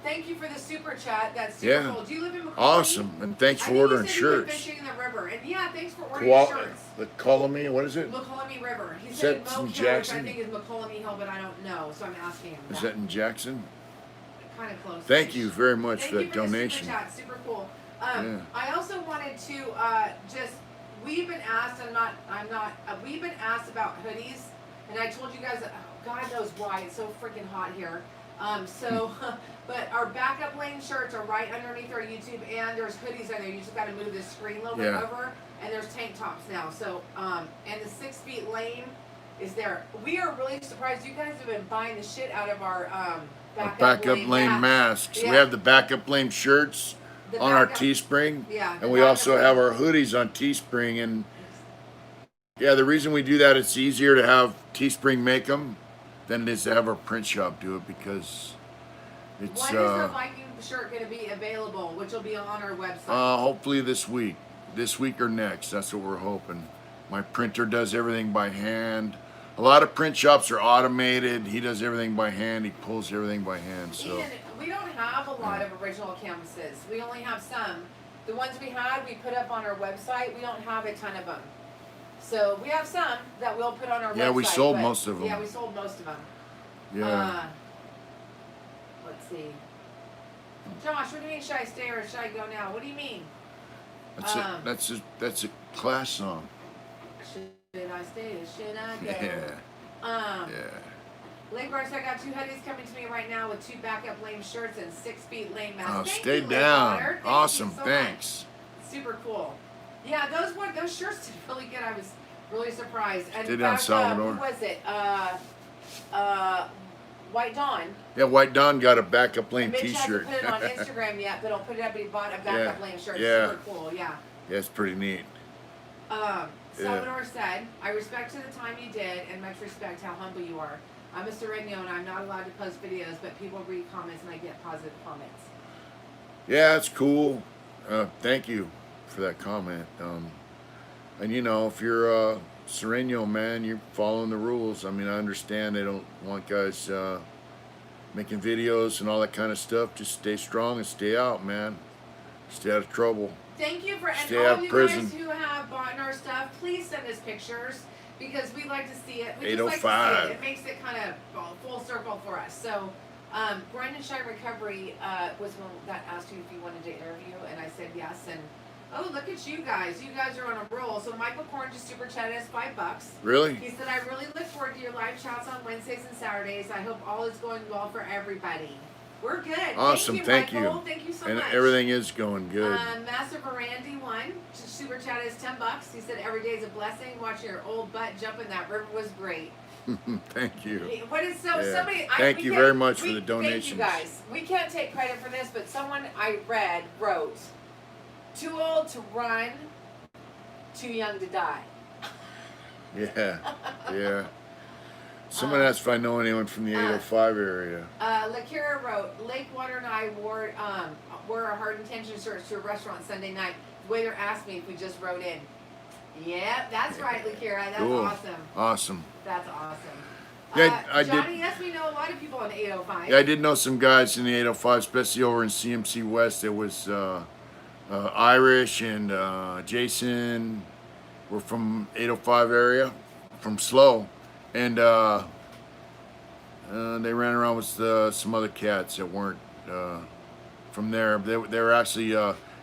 Thank you for the super chat. That's super Yeah. cool. Do you live in McCollum? Awesome. And thanks for ordering I think he said he went shirts. fishing in the river, and yeah, thanks for ordering shirts. The Colony, what is it? McCollum River. He Is said that Mo in Hill, which I Jackson? think is McCollum Hill, but I don't know, so I'm asking him. Is that in Jackson? Kind of close? Thank you very much Thank for you that for the donation. super chat. Super cool. Yeah. I also wanted to we've been asked. We've been asked about hoodies, and I told you guys that God knows why it's so freaking hot here. But our backup lane shirts are right underneath our YouTube, and there's hoodies in there. You just got to move this screen a little bit over, and there's tank tops now. So, and the 6 feet lane is there. We are really surprised. You guys have been buying the shit out of our Backup lane masks. Yeah. We have the backup lane shirts The on our backup- Teespring. Yeah. And we also have our hoodies on Teespring. And yeah, the reason we do that, it's easier to have Teespring make them than it is to have our print shop do it, because it's When is the Viking shirt going to be available, which will be on our website? hopefully this week or next. That's what we're hoping. My printer does everything by hand. A lot of print shops are automated. He does everything by hand. He pulls everything by hand. So Ian, we don't have a lot of original canvases. We only have some. The ones we had, we put up on our website. We don't have a ton of them. So we have some that we'll put on our website. Yeah, we sold but- most of them. Yeah, we sold most of them. yeah. Let's see. Josh, what do you mean, should I stay or should I go now? What do you mean? That's a class song. Should I stay or should I go? Yeah. Yeah. Lake Bars, I got 2 hoodies coming to me right now with 2 backup lane shirts and 6 feet lane masks. Oh, Thank stay you, down. Lakewater. Thank Awesome. you so Thanks. much. Super cool. Yeah, those shirts did really good. I was really surprised. And Stay in down, fact, Salvador. who was it? White Dawn. Yeah, White Dawn got a backup lane Mitch T-shirt. hasn't put it on Instagram yet, but he'll put it up. He bought a backup lane shirt. Yeah. Super cool. Yeah. Yeah, it's pretty neat. Salvador said, "I respect to the time you did, and much respect how humble you are. I'm a Sereno, and I'm not allowed to post videos, but people read comments, and I get positive comments." Yeah, it's cool. Thank you for that comment. And you know, if you're a Sereno man, you're following the rules. I mean, I understand they don't want guys making videos and all that kind of stuff. Just stay strong and stay out, man. Stay out of trouble. Thank you for Stay and out all of you prison. guys who have bought our stuff. Please send us pictures because we'd like to see it. We just like to 805. see it. It makes it kind of full circle for us. So, Grind and Shine Recovery was one that asked you if you wanted to interview, and I said yes. And oh, look at you guys! You guys are on a roll. So Michael Korn just super chatted us $5. Really? He said, "I really look forward to your live chats on Wednesdays and Saturdays. I hope all is going well for everybody." We're good. Awesome, Thank thank you, you. Michael. Thank you so And much. everything is going good. Master Verandi won. Super chat is $10. He said every day is a blessing. Watching your old butt jump in that river was great. Thank you. What is so Yeah. somebody? Thank you very much for the donations. Thank you guys. We can't take credit for this, but someone I read wrote, "Too old to run, too young to die." Yeah, yeah. Someone asked if I know anyone from the 805 area. Lakira wrote, Lakewater and I wore our Hard Intention shirts to a restaurant Sunday night. The waiter asked me if we just rode in. Yeah, that's right, Lakira. That's Cool. awesome. Awesome. That's awesome. Yeah, I Johnny, did. yes, we know a lot of people on 805. Yeah, I did know some guys in the 805, especially over in CMC West. There was Irish and Jason were from 805 area, from Slow, and they ran around with some other cats that weren't from there. They were actually,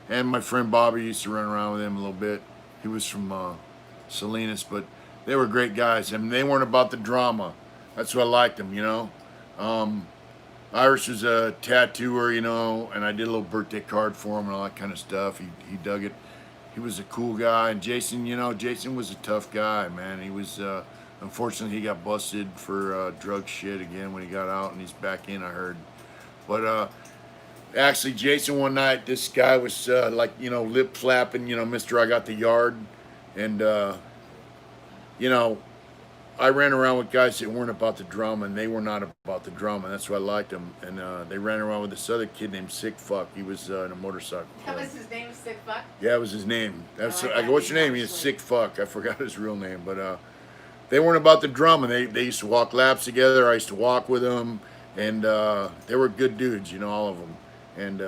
and my friend Bobby used to run around with him a little bit. He was from Salinas, but they were great guys. I mean, they weren't about the drama. That's what I liked them, you know. Irish was a tattooer, you know, and I did a little birthday card for him and all that kind of stuff. He dug it. He was a cool guy. And Jason, you know, Jason was a tough guy, man. He was, unfortunately, he got busted for drug shit again when he got out, and he's back in, I heard. But actually, Jason, one night, this guy was like, you know, lip flapping, you know, Mr. I got the yard. And, you know, I ran around with guys that weren't about the drama, and they were not about the drama. That's why I liked them. And they ran around with this other kid named Sick Fuck. He was in a motorcycle club. That was his name, Sick Fuck? Yeah, it was his name. That's like I that go, what's your name, name? He's actually. Sick Fuck. I forgot his real name. But they weren't about the drama. They used to walk laps together. I used to walk with them. And they were good dudes, you know, all of them. And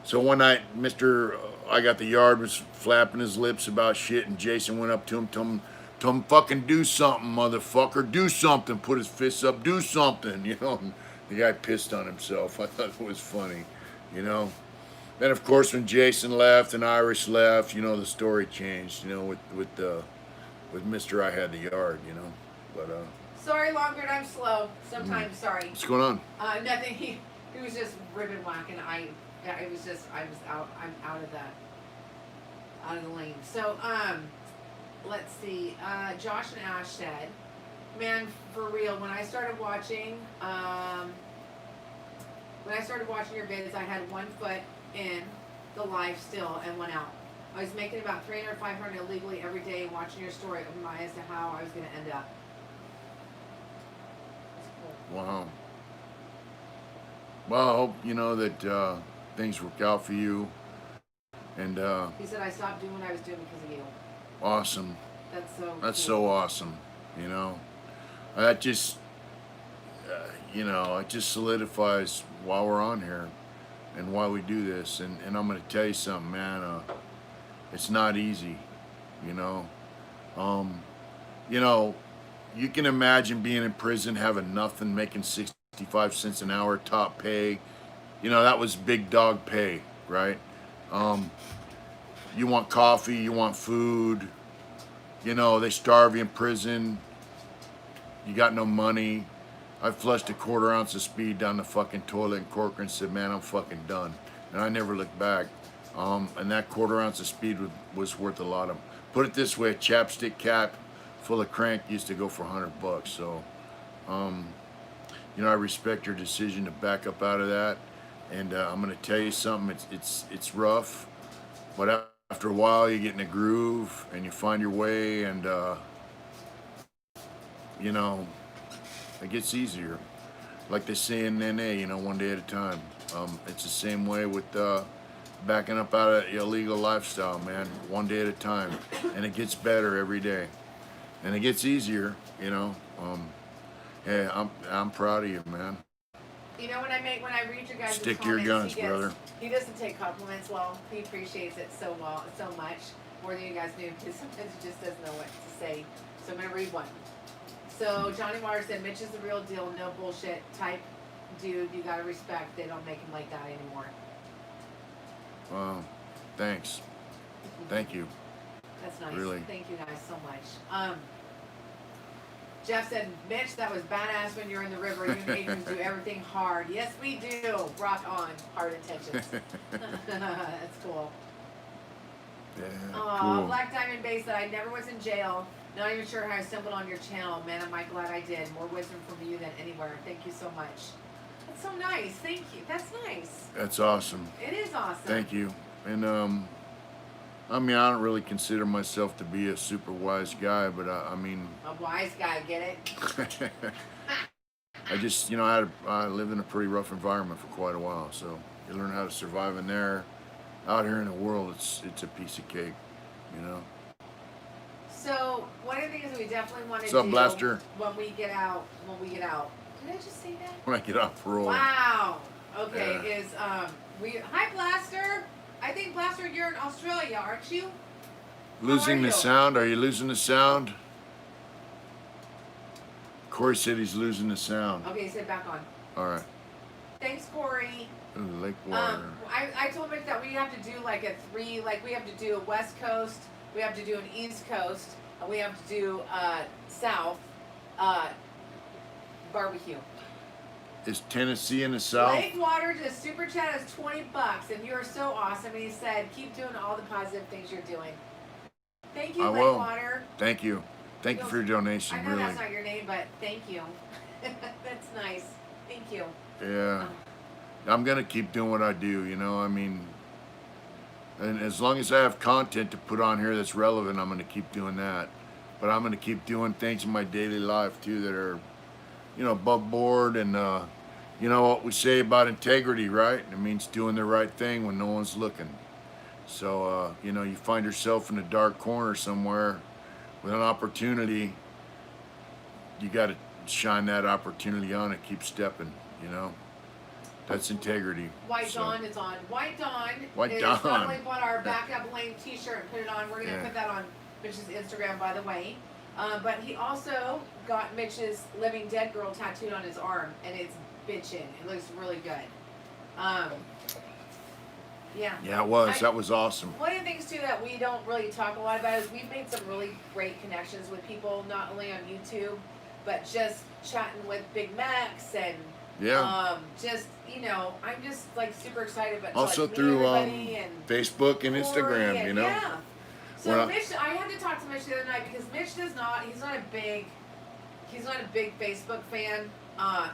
so one night, Mr. I got the yard was flapping his lips about shit, and Jason went up to him, told him fucking do something, motherfucker, do something, put his fists up, do something, you know. And the guy pissed on himself. I thought it was funny, you know. Then of course when Jason left and Irish left, you know, the story changed, you know, with Mr. I had the yard, you know. But Sorry, Longbeard, I'm slow. Sometimes, sorry. what's going on? Nothing. He was just ribbon whacking. I was out. I'm out of the lane. So, let's see. Josh and Ash said, "Man, for real. When I started watching your vids, I had 1 foot in the life still and 1 out. I was making about 300, 500 illegally every day, and watching your story opened my eyes to how I was going to end up." That's cool. Wow. Well, I hope you know that things work out for you. And He said, "I stopped doing what I was doing because of you." awesome. That's so. That's cool. so awesome. You know, that just you know, it just solidifies why we're on here and why we do this. And I'm gonna tell you something, man. It's not easy. You know, you know, you can imagine being in prison, having nothing, making 65 cents an hour, top pay. You know, that was big dog pay, right? You want coffee, you want food. You know, they starve you in prison. You got no money. I flushed a 1/4 ounce of speed down the fucking toilet in Corcoran and said, man, I'm fucking done. And I never looked back. And that 1/4 ounce of speed was worth a lot of. Put it this way, a chapstick cap full of crank used to go for $100. So, you know, I respect your decision to back up out of that. And I'm gonna tell you something. It's rough, but after a while, you get in a groove and you find your way, and you know, it gets easier. Like they say in NA, you know, one day at a time. It's the same way with backing up out of the illegal lifestyle, man. One day at a time, and it gets better every day, and it gets easier. You know. Hey, I'm proud of you, man. You know, when I read your guys' Stick to your comments, guns, brother. He doesn't take compliments well. He appreciates it so much, more than you guys do, because sometimes he just doesn't know what to say. So I'm gonna read one. So Johnny Marr said, "Mitch is the real deal, no bullshit type dude. You gotta respect. They don't make him like that anymore." Thanks. Thank you. That's nice. Really. Thank you guys so much. Jeff said, Mitch, that was badass when you're in the river. You and Adrian do everything hard. Yes, we do. Rock on. Hard intentions. That's cool. Yeah, Aw, cool. Black Diamond Bay said, I never was in jail. Not even sure how I stumbled on your channel. Man, am I glad I did. More wisdom from you than anywhere. Thank you so much. That's so nice. Thank you. That's nice. That's awesome. It is awesome. Thank you. And I mean, I don't really consider myself to be a super wise guy, but I mean, a wise guy, get it? I just, you know, I lived in a pretty rough environment for quite a while, so you learn how to survive in there. Out here in the world, it's a piece of cake, you know. So one of the things we definitely want to What's do up, Blaster? when we get out, did I just say that? When I get off parole. Wow. Okay, Yeah. is hi Blaster. I think Blaster, you're in Australia, aren't you? Losing How are the you? sound? Are you losing the sound? Corey said he's losing the sound. Okay, sit back on. All right. Thanks, Corey. Ooh, lake water. I told Mitch that we have to do like we have to do a West Coast, we have to do an East Coast, and we have to do South barbecue. Is Tennessee in the south? Lake Water just super chat us $20, and you are so awesome. And he said, keep doing all the positive things you're doing. Thank you, I Lake will. Water. Thank you. Thank you for your donation, I know really. that's not your name, but thank you. That's nice. Thank you. Yeah. I'm going to keep doing what I do, you know, I mean, and as long as I have content to put on here that's relevant, I'm going to keep doing that. But I'm going to keep doing things in my daily life, too, that are, you know, above board. And, you know what we say about integrity, right? It means doing the right thing when no one's looking. So, you know, you find yourself in a dark corner somewhere with an opportunity, you got to shine that opportunity on and keep stepping, you know? That's integrity. White Dawn is on. White Dawn White is Dawn. finally bought our backup lane t-shirt and put it on. We're going to Yeah. put that on Mitch's Instagram, by the way. But he also got Mitch's Living Dead Girl tattooed on his arm, and it's bitchin'. It looks really good. Yeah. Yeah, it was. That was awesome. One of the things, too, that we don't really talk a lot about is we've made some really great connections with people, not only on YouTube, but just chatting with Big Max and just, you know, I'm just like super excited about Also like, through and Facebook and Corey Instagram, and, you know? Yeah. So Well, Mitch, I had to talk to Mitch the other night because Mitch does not. He's not a big Facebook fan.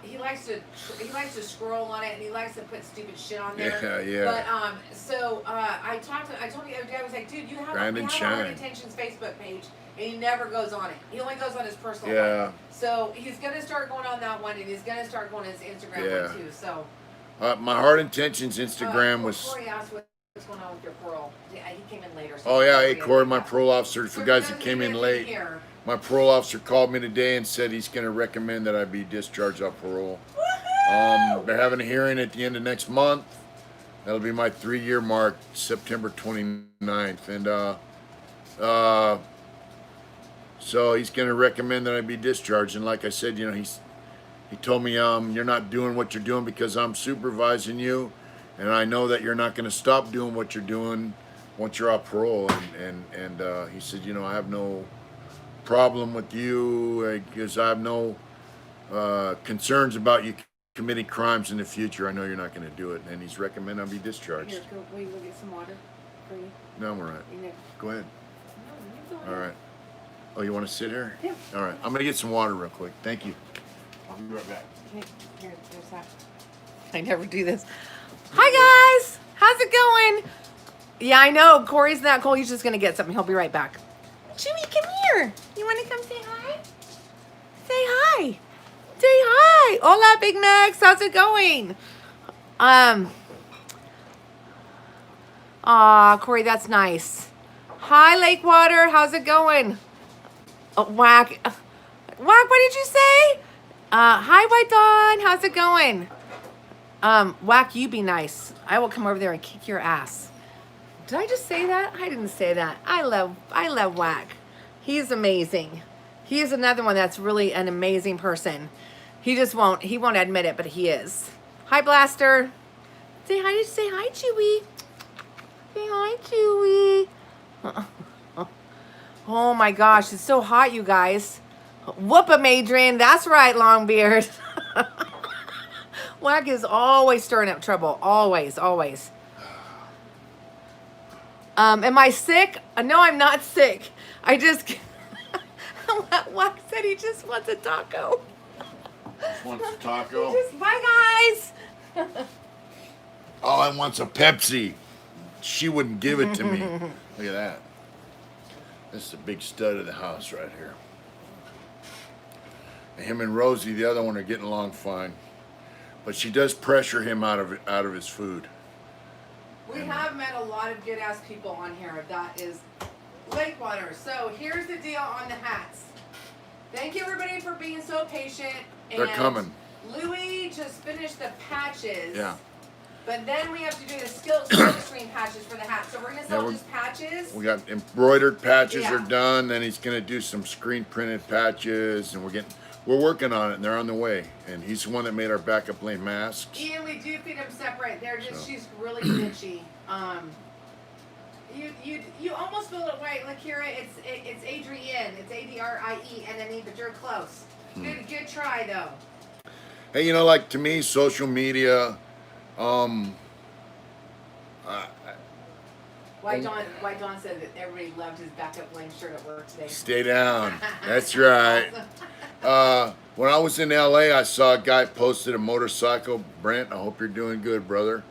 He likes to scroll on it and he likes to put stupid shit on there. Yeah. But I told him the other day, I was like, dude, we have a Hard Intentions Facebook page, and he never goes on it. He only goes on his personal one. So he's gonna start going on that one, and he's gonna start going on his Instagram one too. So my Heart Intentions Instagram was. Corey asked what's going on with your parole. Yeah, he came in later. So Oh yeah, hey Corey, my parole officer. For guys that came in late, my parole officer called me today and said he's going to recommend that I be discharged off parole. They're having a hearing at the end of next month. That'll be my 3-year mark, September 29th, and so he's going to recommend that I be discharged. And like I said, you know, he told me you're not doing what you're doing because I'm supervising you, and I know that you're not going to stop doing what you're doing once you're off parole. And he said, you know, I have no problem with you because I have no concerns about you committing crimes in the future. I know you're not going to do it, and he's recommending I be discharged. Here, will you go get some water for you? No, I'm all right. Go ahead. No, All right. Oh, you want to sit here? Yeah. All right. I'm going to get some water real quick. Thank you. I'll be right back. Here, there's that. I never do this. Hi, guys. How's it going? Yeah, I know. Corey's not cool. He's just going to get something. He'll be right back. Jimmy, come here. You want to come say hi? Say hi. Say hi. Hola, Big Max. How's it going? Aw, Corey, that's nice. Hi, Lakewater. How's it going? Oh, Whack. Whack, what did you say? Hi, White Dawn. How's it going? Whack, you be nice. I will come over there and kick your ass. Did I just say that? I didn't say that. I love Whack. He's amazing. He is another one that's really an amazing person. He won't admit it, but he is. Hi, Blaster. Say hi, Chewy. Say hi, Chewy. Oh my gosh, it's so hot, you guys. Whoop 'em, Adrian. That's right, Longbeard. Whack is always stirring up trouble. Always, always. Am I sick? No, I'm not sick. I just... Whack said he just wants a taco. Just wants a taco. Bye, guys. All I want's a Pepsi. She wouldn't give it to me. Look at that. This is a big stud of the house right here. Him and Rosie, the other one, are getting along fine. But she does pressure him out of his food. We have met a lot of good ass people on here. That is Lakewater. So here's the deal on the hats. Thank you everybody for being so patient. They're coming. Louis just finished the patches. Yeah. But then we have to do the silk screen patches for the hat. So we're gonna sell just patches. We got embroidered patches Yeah. are done. Then he's gonna do some screen printed patches, and we're working on it, and they're on the way. And he's the one that made our backup lane masks. And we do feed them separate. They're just she's really bitchy. You almost feel it right. Look here, it's Adrienne. It's Adrie, and but you're close. Good try though. Hey, like to me, social media. Why Don said that everybody loved his backup lane shirt at work today. Stay down. That's right. When I was in LA, I saw a guy posted a motorcycle. Brent, I hope you're doing good, brother.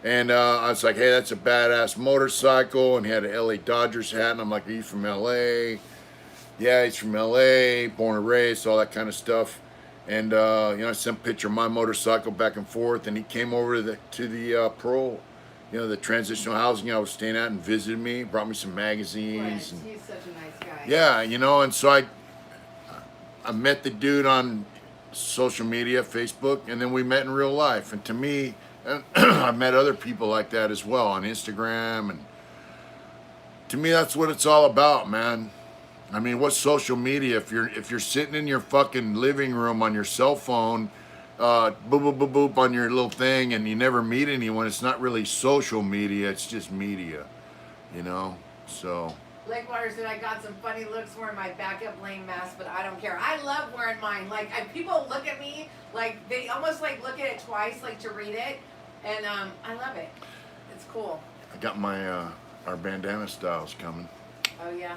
And I was like, hey, that's a badass motorcycle. And he had an LA Dodgers hat. And I'm like, are you from LA? Yeah, he's from LA, born and raised, all that kind of stuff. And I sent a picture of my motorcycle back and forth. And he came over to the Pearl, the transitional housing I was staying at, and visited me, brought me some magazines. Right. And, he's such a nice guy. yeah, and so I met the dude on social media, Facebook, and then we met in real life. And to me, I met other people like that as well on Instagram. And to me, that's what it's all about, man. I mean, what's social media? If you're sitting in your fucking living room on your cell phone, boop boop boop boop on your little thing, and you never meet anyone, it's not really social media. It's just media, So. Lakewater said I got some funny looks wearing my backup lane mask, but I don't care. I love wearing mine. Like people look at me like they almost like look at it twice, like to read it, and I love it. It's cool. I got my our bandana styles coming. Oh yeah.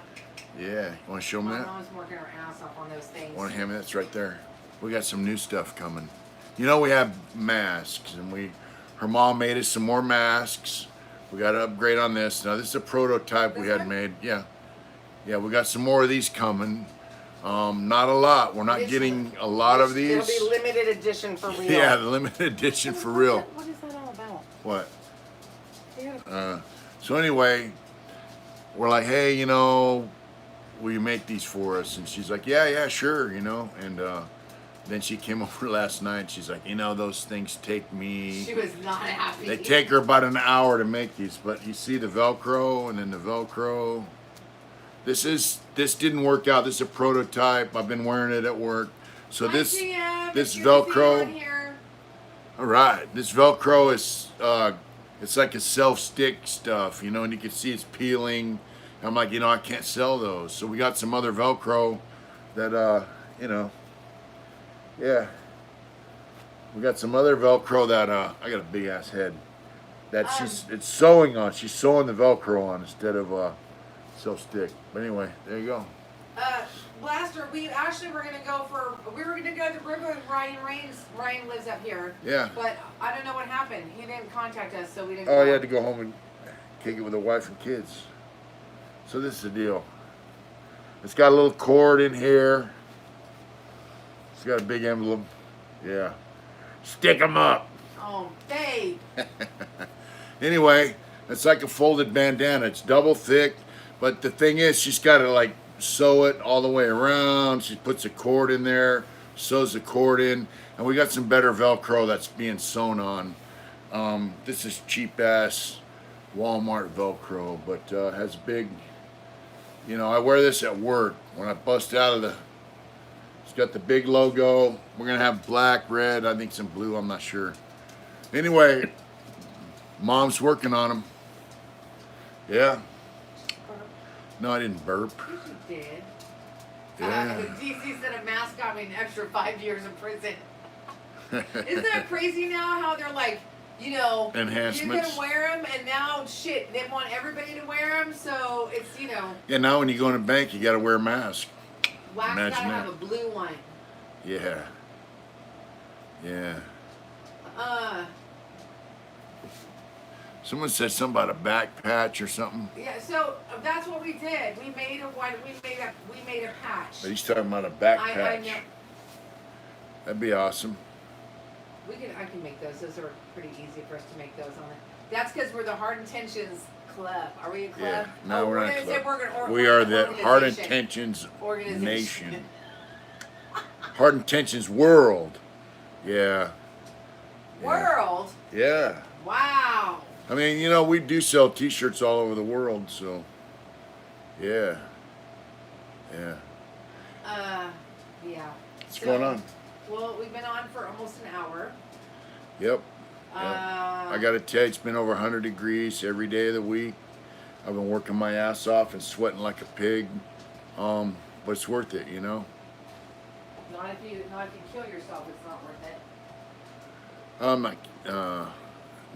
Yeah, you want to show them My that? mom's working her ass off on those things. Want to hand me that's right there. We got some new stuff coming. We have masks, and her mom made us some more masks. We got to upgrade on this. Now this is a prototype we had made. Yeah, we got some more of these coming. Not a lot. We're not getting a lot of these. It'll be limited edition for real. Yeah, the limited edition for real. What is that all about? What? So anyway, we're like, hey, will you make these for us? And she's like, yeah, sure, And then she came over last night. And she's like, those things take me. She was not happy. They take her about an hour to make these, but you see the Velcro and then the Velcro. This didn't work out. This is a prototype. I've been wearing it at work. So this Velcro. All right, this Velcro is it's like a self-stick stuff, and you can see it's peeling. I'm like, I can't sell those. So we got some other Velcro that, yeah. We got some other Velcro that, I got a big ass head. That it's sewing on. She's sewing the Velcro on instead of self-stick. But anyway, there you go. Blaster, we actually were gonna go to the river with Ryan Rains. Ryan lives up here. Yeah. But I don't know what happened. He didn't contact us, so we didn't. Oh, he had to go home and kick it with a wife and kids. So this is the deal. It's got a little cord in here. It's got a big emblem. Yeah. Stick 'em up. Oh, babe. Anyway, it's like a folded bandana. It's double thick, but the thing is, she's got to sew it all the way around. She puts a cord in there, sews the cord in, and we got some better Velcro that's being sewn on. This is cheap ass Walmart Velcro, but has big. I wear this at work when I bust out of the. It's got the big logo. We're gonna have black, red, I think some blue. I'm not sure. Anyway, Mom's working on them. Yeah. No, I didn't burp. Yes, you did. Yeah. DC said a mask got me an extra 5 years in prison. Isn't that crazy now how they're like, you know, Enhancements. you can wear them, and now shit, they want everybody to wear them, so it's, you know. Yeah, now when you go in a bank, you got to wear a mask. Wax gotta Imagine have that. a blue one. Yeah. Yeah. Someone said something about a back patch or something. Yeah, so that's what we did. We made a one. We made a patch. But he's talking about a back I patch. know. That'd be awesome. I can make those. Those are pretty easy for us to make those on it. That's because we're the Hard Intentions Club. Are we a club? Yeah. No, we're not a gonna say club. We are the Hard Intentions Nation. Hard Intentions World. Yeah. World? Yeah. Wow. I mean, you know, we do sell T-shirts all over the world, so yeah. Yeah. Yeah. What's going on? Well, we've been on for almost an hour. Yep. I got to tell you, it's been over 100 degrees every day of the week. I've been working my ass off and sweating like a pig. But it's worth it, you know. Not if you kill yourself, it's not worth it. I'm like,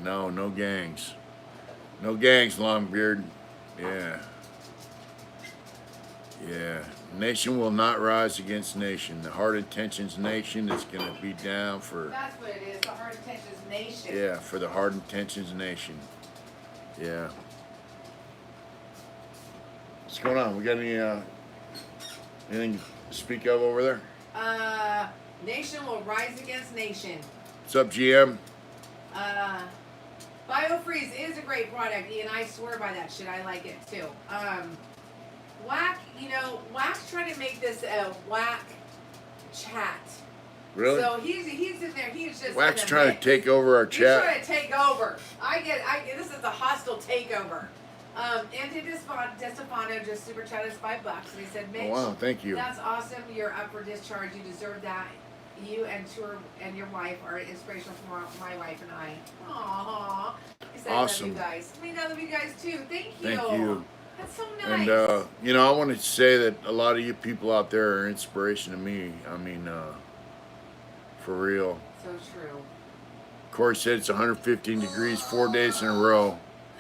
no gangs. No gangs, Longbeard. Yeah. Yeah. Nation will not rise against nation. The Hard Intentions Nation is going to be down for... That's what it is, the Hard Intentions Nation. Yeah, for the Hard Intentions Nation. Yeah. What's going on? We got anything to speak of over there? Nation will rise against nation. What's up, GM? BioFreeze is a great product, and I swear by that shit. I like it too. Whack's trying to make this a Whack chat. Really? So he's in there. He's just Whack's trying to take over our He's chat. trying to take over. This is a hostile takeover. Andy DeStefano just super chatted us $5, and he said, Mitch, Oh, wow, thank you. That's awesome. You're up for discharge. You deserve that. You and your wife are inspirational for my wife and I. Aww. He said, Awesome. I love you guys. We love you guys too. Thank you. Thank you. That's so nice. And, I want to say that a lot of you people out there are inspiration to me. I mean, for real. So true. Corey said it's 115 degrees 4 days in a row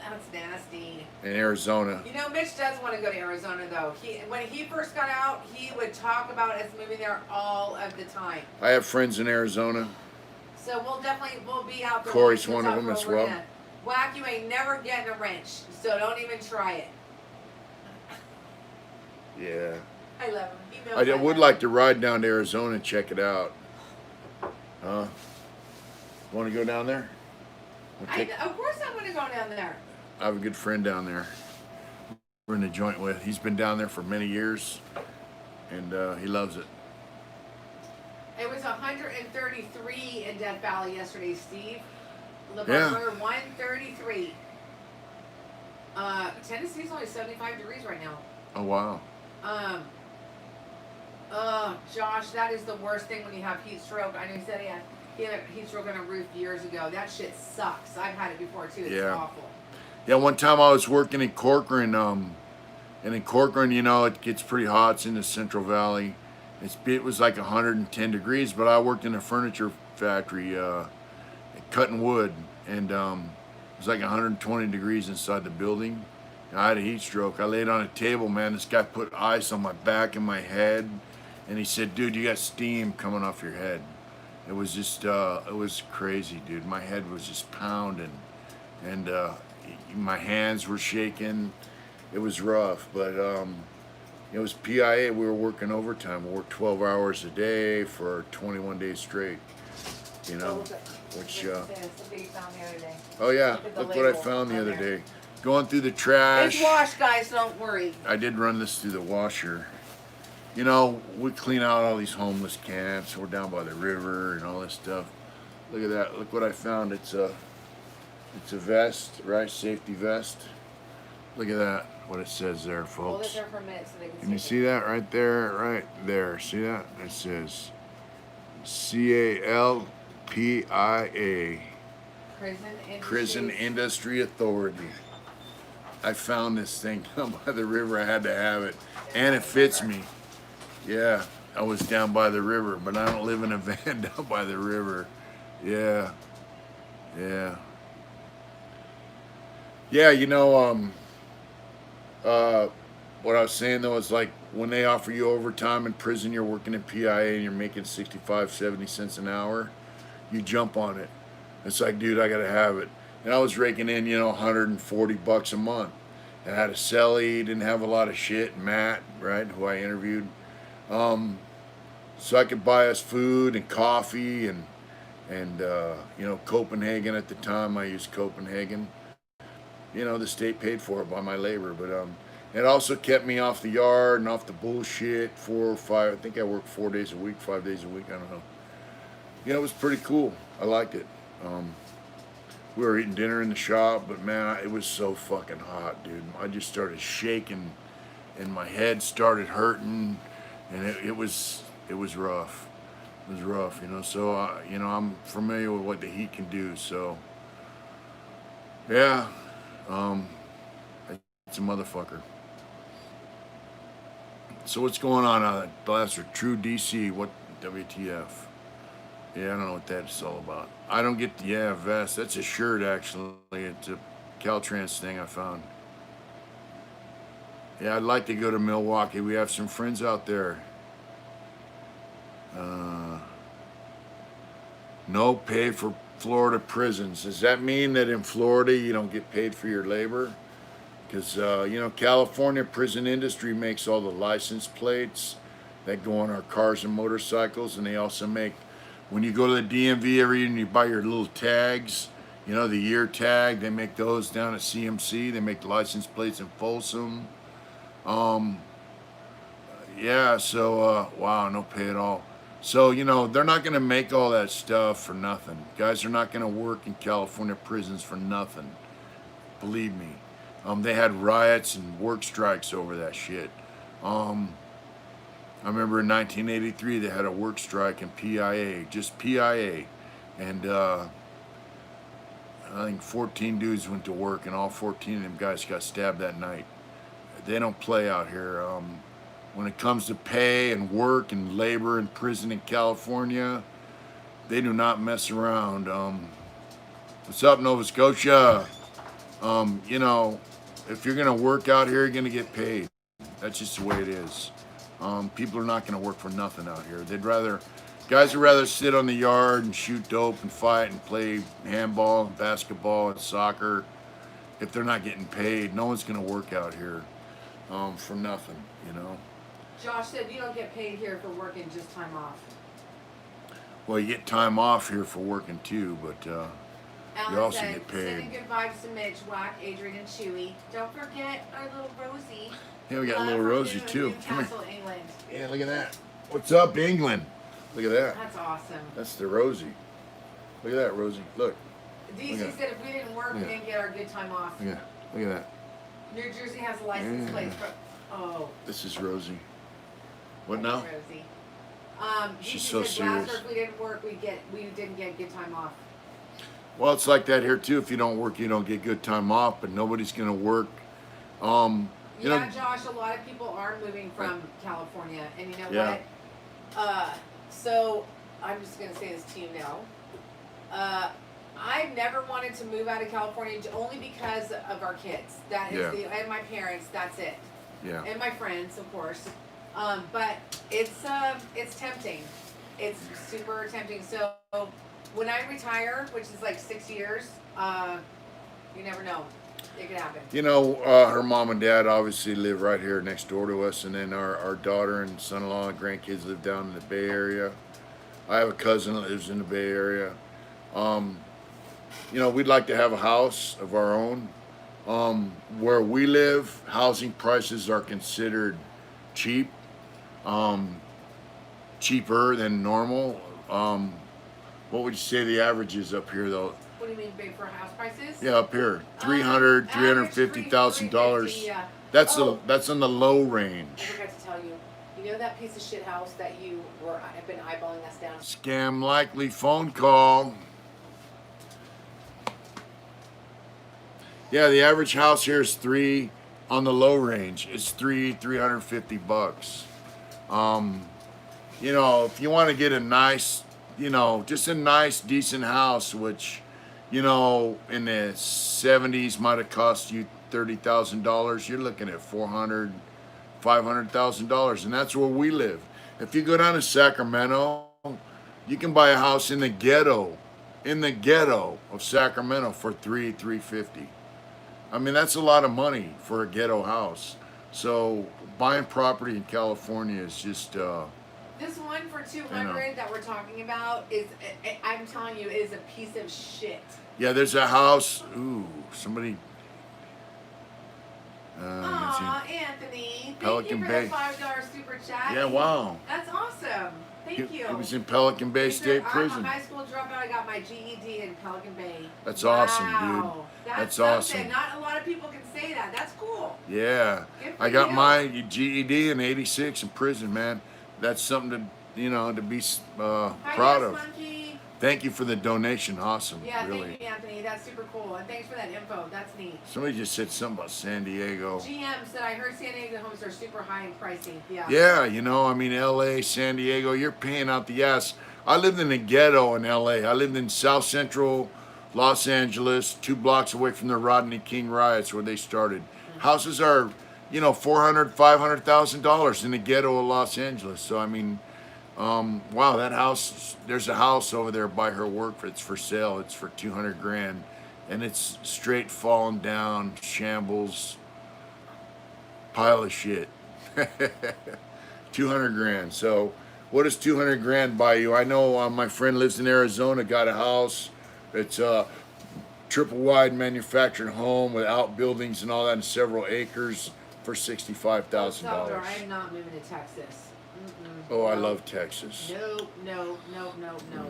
That's nasty. in Arizona. You know, Mitch does want to go to Arizona, though. When he first got out, he would talk about us moving there all of the time. I have friends in Arizona. So we'll be out there. Corey's one of them as well. Whack, you ain't never getting a wrench, so don't even try it. Yeah. I love him. He knows I would like to ride down to Arizona and check it out. Huh? Want to go down there? Of course I want to go down there. I have a good friend down there. We're in the joint with. He's been down there for many years, and he loves it. It was 133 in Death Valley yesterday, Steve. Yeah. 133. Tennessee's only 75 degrees right now. Oh, wow. Josh, that is the worst thing when you have heat stroke. I know he said he had a heat stroke on a roof years ago. That shit sucks. I've had it before too. It's awful. Yeah, one time I was working in Corcoran, and in Corcoran, it gets pretty hot. It's in the Central Valley. It was like 110 degrees, but I worked in a furniture factory, cutting wood, and it was like 120 degrees inside the building. And I had a heat stroke. I laid on a table, man. This guy put ice on my back and my head, and he said, dude, you got steam coming off your head. It was just, it was crazy, dude. My head was just pounding, and my hands were shaking. It was rough, but it was PIA. We were working overtime. We worked 12 hours a day for 21 days straight, which, oh yeah, look what I found the other day. Going through the trash. It's washed, guys, don't worry. I did run this through the washer. We clean out all these homeless camps. We're down by the river and all this stuff. Look at that. Look what I found. It's a vest, right? Safety vest. Look at that. What it says there, folks. Hold it there for a minute so they can Can you see that right there? Right there. See that? It says CALPIA. Prison Industry Authority. I found this thing down by the river. I had to have it, and it fits me. Yeah, I was down by the river, but I don't live in a van down by the river. Yeah, yeah, yeah. Uh, what I was saying though is like when they offer you overtime in prison, you're working in PIA and you're making 65, 70 cents an hour. You jump on it. It's like, dude, I gotta have it. And I was raking in, 140 bucks a month. I had a celly, didn't have a lot of shit. Matt, right, who I interviewed. Um, so I could buy us food and coffee and Copenhagen at the time. I used Copenhagen. The state paid for it by my labor, but it also kept me off the yard and off the bullshit. 4 or 5, I think I worked 4 days a week, 5 days a week. I don't know. It was pretty cool. I liked it. Um, we were eating dinner in the shop, but man, it was so fucking hot, dude. I just started shaking, and my head started hurting, and it was rough. It was rough. So I'm familiar with what the heat can do. So yeah, um, it's a motherfucker. So what's going on out at Blaster? True DC? What WTF? Yeah, I don't know what that's all about. I don't get the vest. That's a shirt actually. It's a Caltrans thing I found. Yeah, I'd like to go to Milwaukee. We have some friends out there. Uh, no pay for Florida prisons. Does that mean that in Florida you don't get paid for your labor? Because California prison industry makes all the license plates that go on our cars and motorcycles, and they also make, when you go to the DMV area and you buy your little tags, the year tag, they make those down at CMC. They make the license plates in Folsom. Um, yeah, so wow, no pay at all. So they're not going to make all that stuff for nothing. Guys are not going to work in California prisons for nothing. Believe me. They had riots and work strikes over that shit. I remember in 1983 they had a work strike in PIA, just PIA, and I think 14 dudes went to work, and all 14 of them guys got stabbed that night. They don't play out here. When it comes to pay and work and labor in prison in California, they do not mess around. What's up, Nova Scotia? If you're gonna work out here, you're gonna get paid. That's just the way it is. People are not gonna work for nothing out here. Guys would rather sit on the yard and shoot dope and fight and play handball and basketball and soccer if they're not getting paid. No one's gonna work out here for nothing. Josh said you don't get paid here for working, just time off. Well, you get time off here for working too, but you Alan also said, get paid. sending good vibes to Mitch, Whack, Adrian, and Chewy. Don't forget our little Rosie. Yeah, we got a little Rosie too. Come here. Newcastle, England. Yeah, look at that. What's up, England? Look at that. That's awesome. That's the Rosie. Look at that, Rosie. Look. DC Look at said if we didn't work, we didn't get our good time off. Look at Look at that. New Jersey has a license plate. Oh. This is Rosie. What That's now? Rosie. She's DC so said, serious. Blaster, if we didn't work, we didn't get good time off. Well, it's like that here too. If you don't work, you don't get good time off. But nobody's gonna work. Yeah, Josh. A lot of people are moving from California, and you know Yeah. what? So I'm just gonna say this to you now. I've never wanted to move out of California only because of our kids. That is Yeah. and my parents. That's it. Yeah. And my friends, of course. But it's tempting. It's super tempting. So when I retire, which is like 6 years, you never know. It could happen. Her mom and dad obviously live right here next door to us, and then our daughter and son-in-law and grandkids live down in the Bay Area. I have a cousin that lives in the Bay Area. We'd like to have a house of our own. Where we live, housing prices are considered cheap, cheaper than normal. What would you say the average is up here, though? What do you mean, big for house prices? Yeah, up here, $350,000. Yeah. That's on the low range. I forgot to tell you. You know that piece of shit house that have been eyeballing us down? Scam likely phone call. Yeah, the average house here is on the low range. It's $350. You know, if you want to get a nice, you know, just a nice, decent house, which, you know, in the 70s might have cost you $30,000, you're looking at $500,000, and that's where we live. If you go down to Sacramento, you can buy a house in the ghetto of Sacramento for $350. I mean, that's a lot of money for a ghetto house. So buying property in California is just, This one for 200 I know. that we're talking about is, I'm telling you, is a piece of shit. Yeah, there's a house. Ooh, somebody. Let me Aw, see. Anthony, thank Pelican you for Bay. the $5 super chat. Yeah, wow. That's awesome. Thank you. It was in Pelican Bay He said, State I'm Prison. a high school dropout. I got my GED in Pelican Bay. That's Wow. awesome, dude. That's awesome. something. Not a lot of people can say that. That's cool. Yeah, Good for I got you. my GED in '86 in prison, man. That's something to, you know, to be Hi, proud yes, of. Monkey. Thank you for the donation. Awesome, Yeah, really. thank you, Anthony. That's super cool. And thanks for that info. That's neat. Somebody just said something about San Diego. GM said, I heard San Diego homes are super high and pricey. Yeah. Yeah, you know, I mean, LA, San Diego, you're paying out the ass. I lived in the ghetto in LA. I lived in South Central Los Angeles, 2 blocks away from the Rodney King riots where they started. Houses are, you know, $400,000-$500,000 in the ghetto of Los Angeles. So, I mean, wow, that house, there's a house over there by her work. It's for sale. It's for 200 grand. And it's straight falling down, shambles, pile of shit. 200 grand. So, what does 200 grand buy you? I know my friend lives in Arizona, got a house. It's a triple wide manufactured home with outbuildings and all that, and several acres for $65,000. Salvador, I am not moving to Texas. Mm-mm. Oh, I No. love Texas. No, no, no, no, no.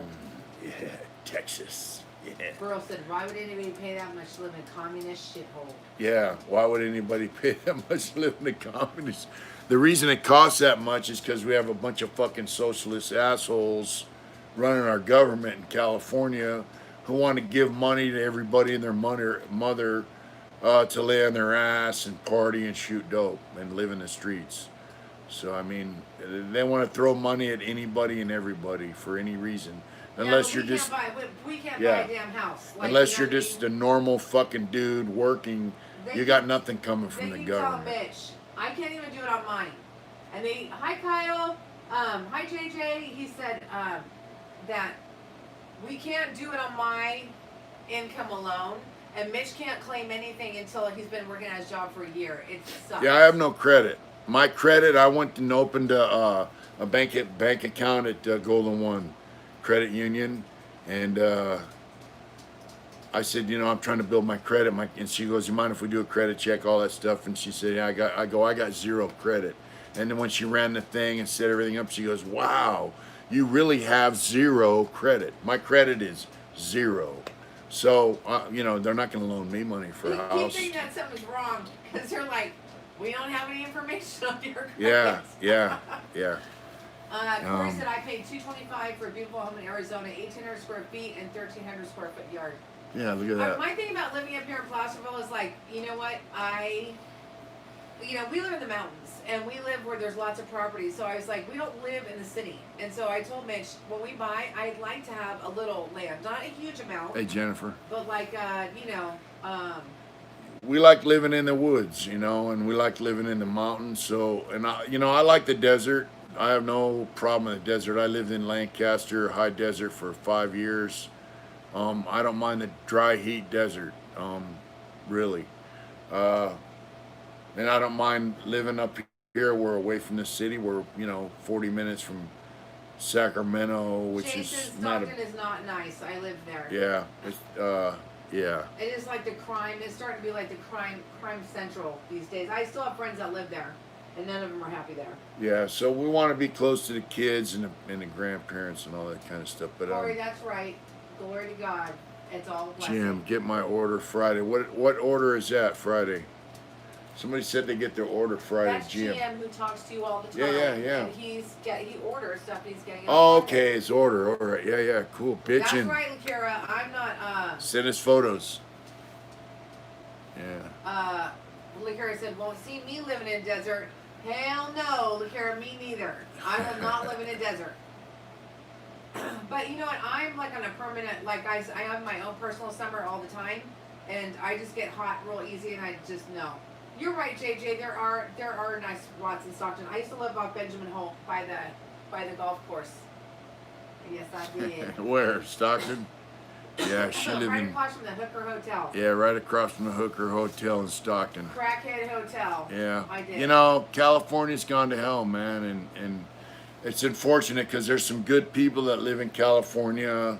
Yeah, Texas. Yeah. Burl said, why would anybody pay that much to live in a communist shithole? Yeah, why would anybody pay that much to live in the communist? The reason it costs that much is because we have a bunch of fucking socialist assholes running our government in California who want to give money to everybody and their mother to lay on their ass and party and shoot dope and live in the streets. So, I mean, they want to throw money at anybody and everybody for any reason. Unless yeah, you're just, we can't yeah. buy a damn house. Like, unless you you're know what I just mean? a normal fucking dude working, They you got nothing coming from They the keep telling government. Mitch, I can't even do it on mine. And they, hi Kyle, hi JJ. He said that we can't do it on my income alone, and Mitch can't claim anything until he's been working at his job for a year. It sucks. Yeah, I have no credit. My credit, I went and opened a bank account at Golden One Credit Union, and I said, you know, I'm trying to build my credit. And she goes, you mind if we do a credit check, all that stuff? And she said, yeah, I got zero credit. And then when she ran the thing and set everything up, she goes, wow, you really have zero credit. My credit is zero. So, you know, they're not going to loan me money for a Keep house. thinking that something's wrong because they're like, we don't have any information on your credit. Yeah. Corey said I paid $225 for a beautiful home in Arizona, 1,800 square feet and 1,300 square foot yard. Yeah, look at that. My thing about living up here in Placerville is like, you know what, we live in the mountains and we live where there's lots of properties. So I was like, we don't live in the city. And so I told Mitch, when we buy, I'd like to have a little land, not a huge amount, Hey, Jennifer. but like, We like living in the woods, you know, and we like living in the mountains. So, and I like the desert. I have no problem with the desert. I lived in Lancaster, high desert for 5 years. I don't mind the dry heat desert, really. And I don't mind living up here. We're away from the city. We're, 40 minutes from Sacramento, which Jason's is not Stockton is not nice. I live there. yeah, it's, yeah. It is like the crime. It's starting to be like the crime central these days. I still have friends that live there, and none of them are happy there. Yeah, so we want to be close to the kids and the grandparents and all that kind of stuff. But Corey, that's right. Glory to God. It's all a blessing. Jim, get my order Friday. What order is that Friday? Somebody said they get their order Friday. That's Jim. GM who talks to you all the Yeah, time. yeah. And he orders stuff. And he's getting it. Oh, on Friday. okay, it's order. All right, yeah, cool. That's Bitchin'. right, Lakira. I'm not. Send us photos. Yeah. Lakira said, "Won't see me living in desert." Hell no, look here, me neither. I will not live in a desert. But you know what? I'm like on a permanent, like I have my own personal summer all the time, and I just get hot real easy, and I just know. You're right, JJ. There are nice spots in Stockton. I used to live off Benjamin Holt by the golf course. Yes, I did. Where? Stockton? Yeah, she lived right in. across from the Hooker Hotel. Yeah, right across from the Hooker Hotel in Stockton. Crackhead Hotel. Yeah. I did. You know, California's gone to hell, man, and it's unfortunate because there's some good people that live in California.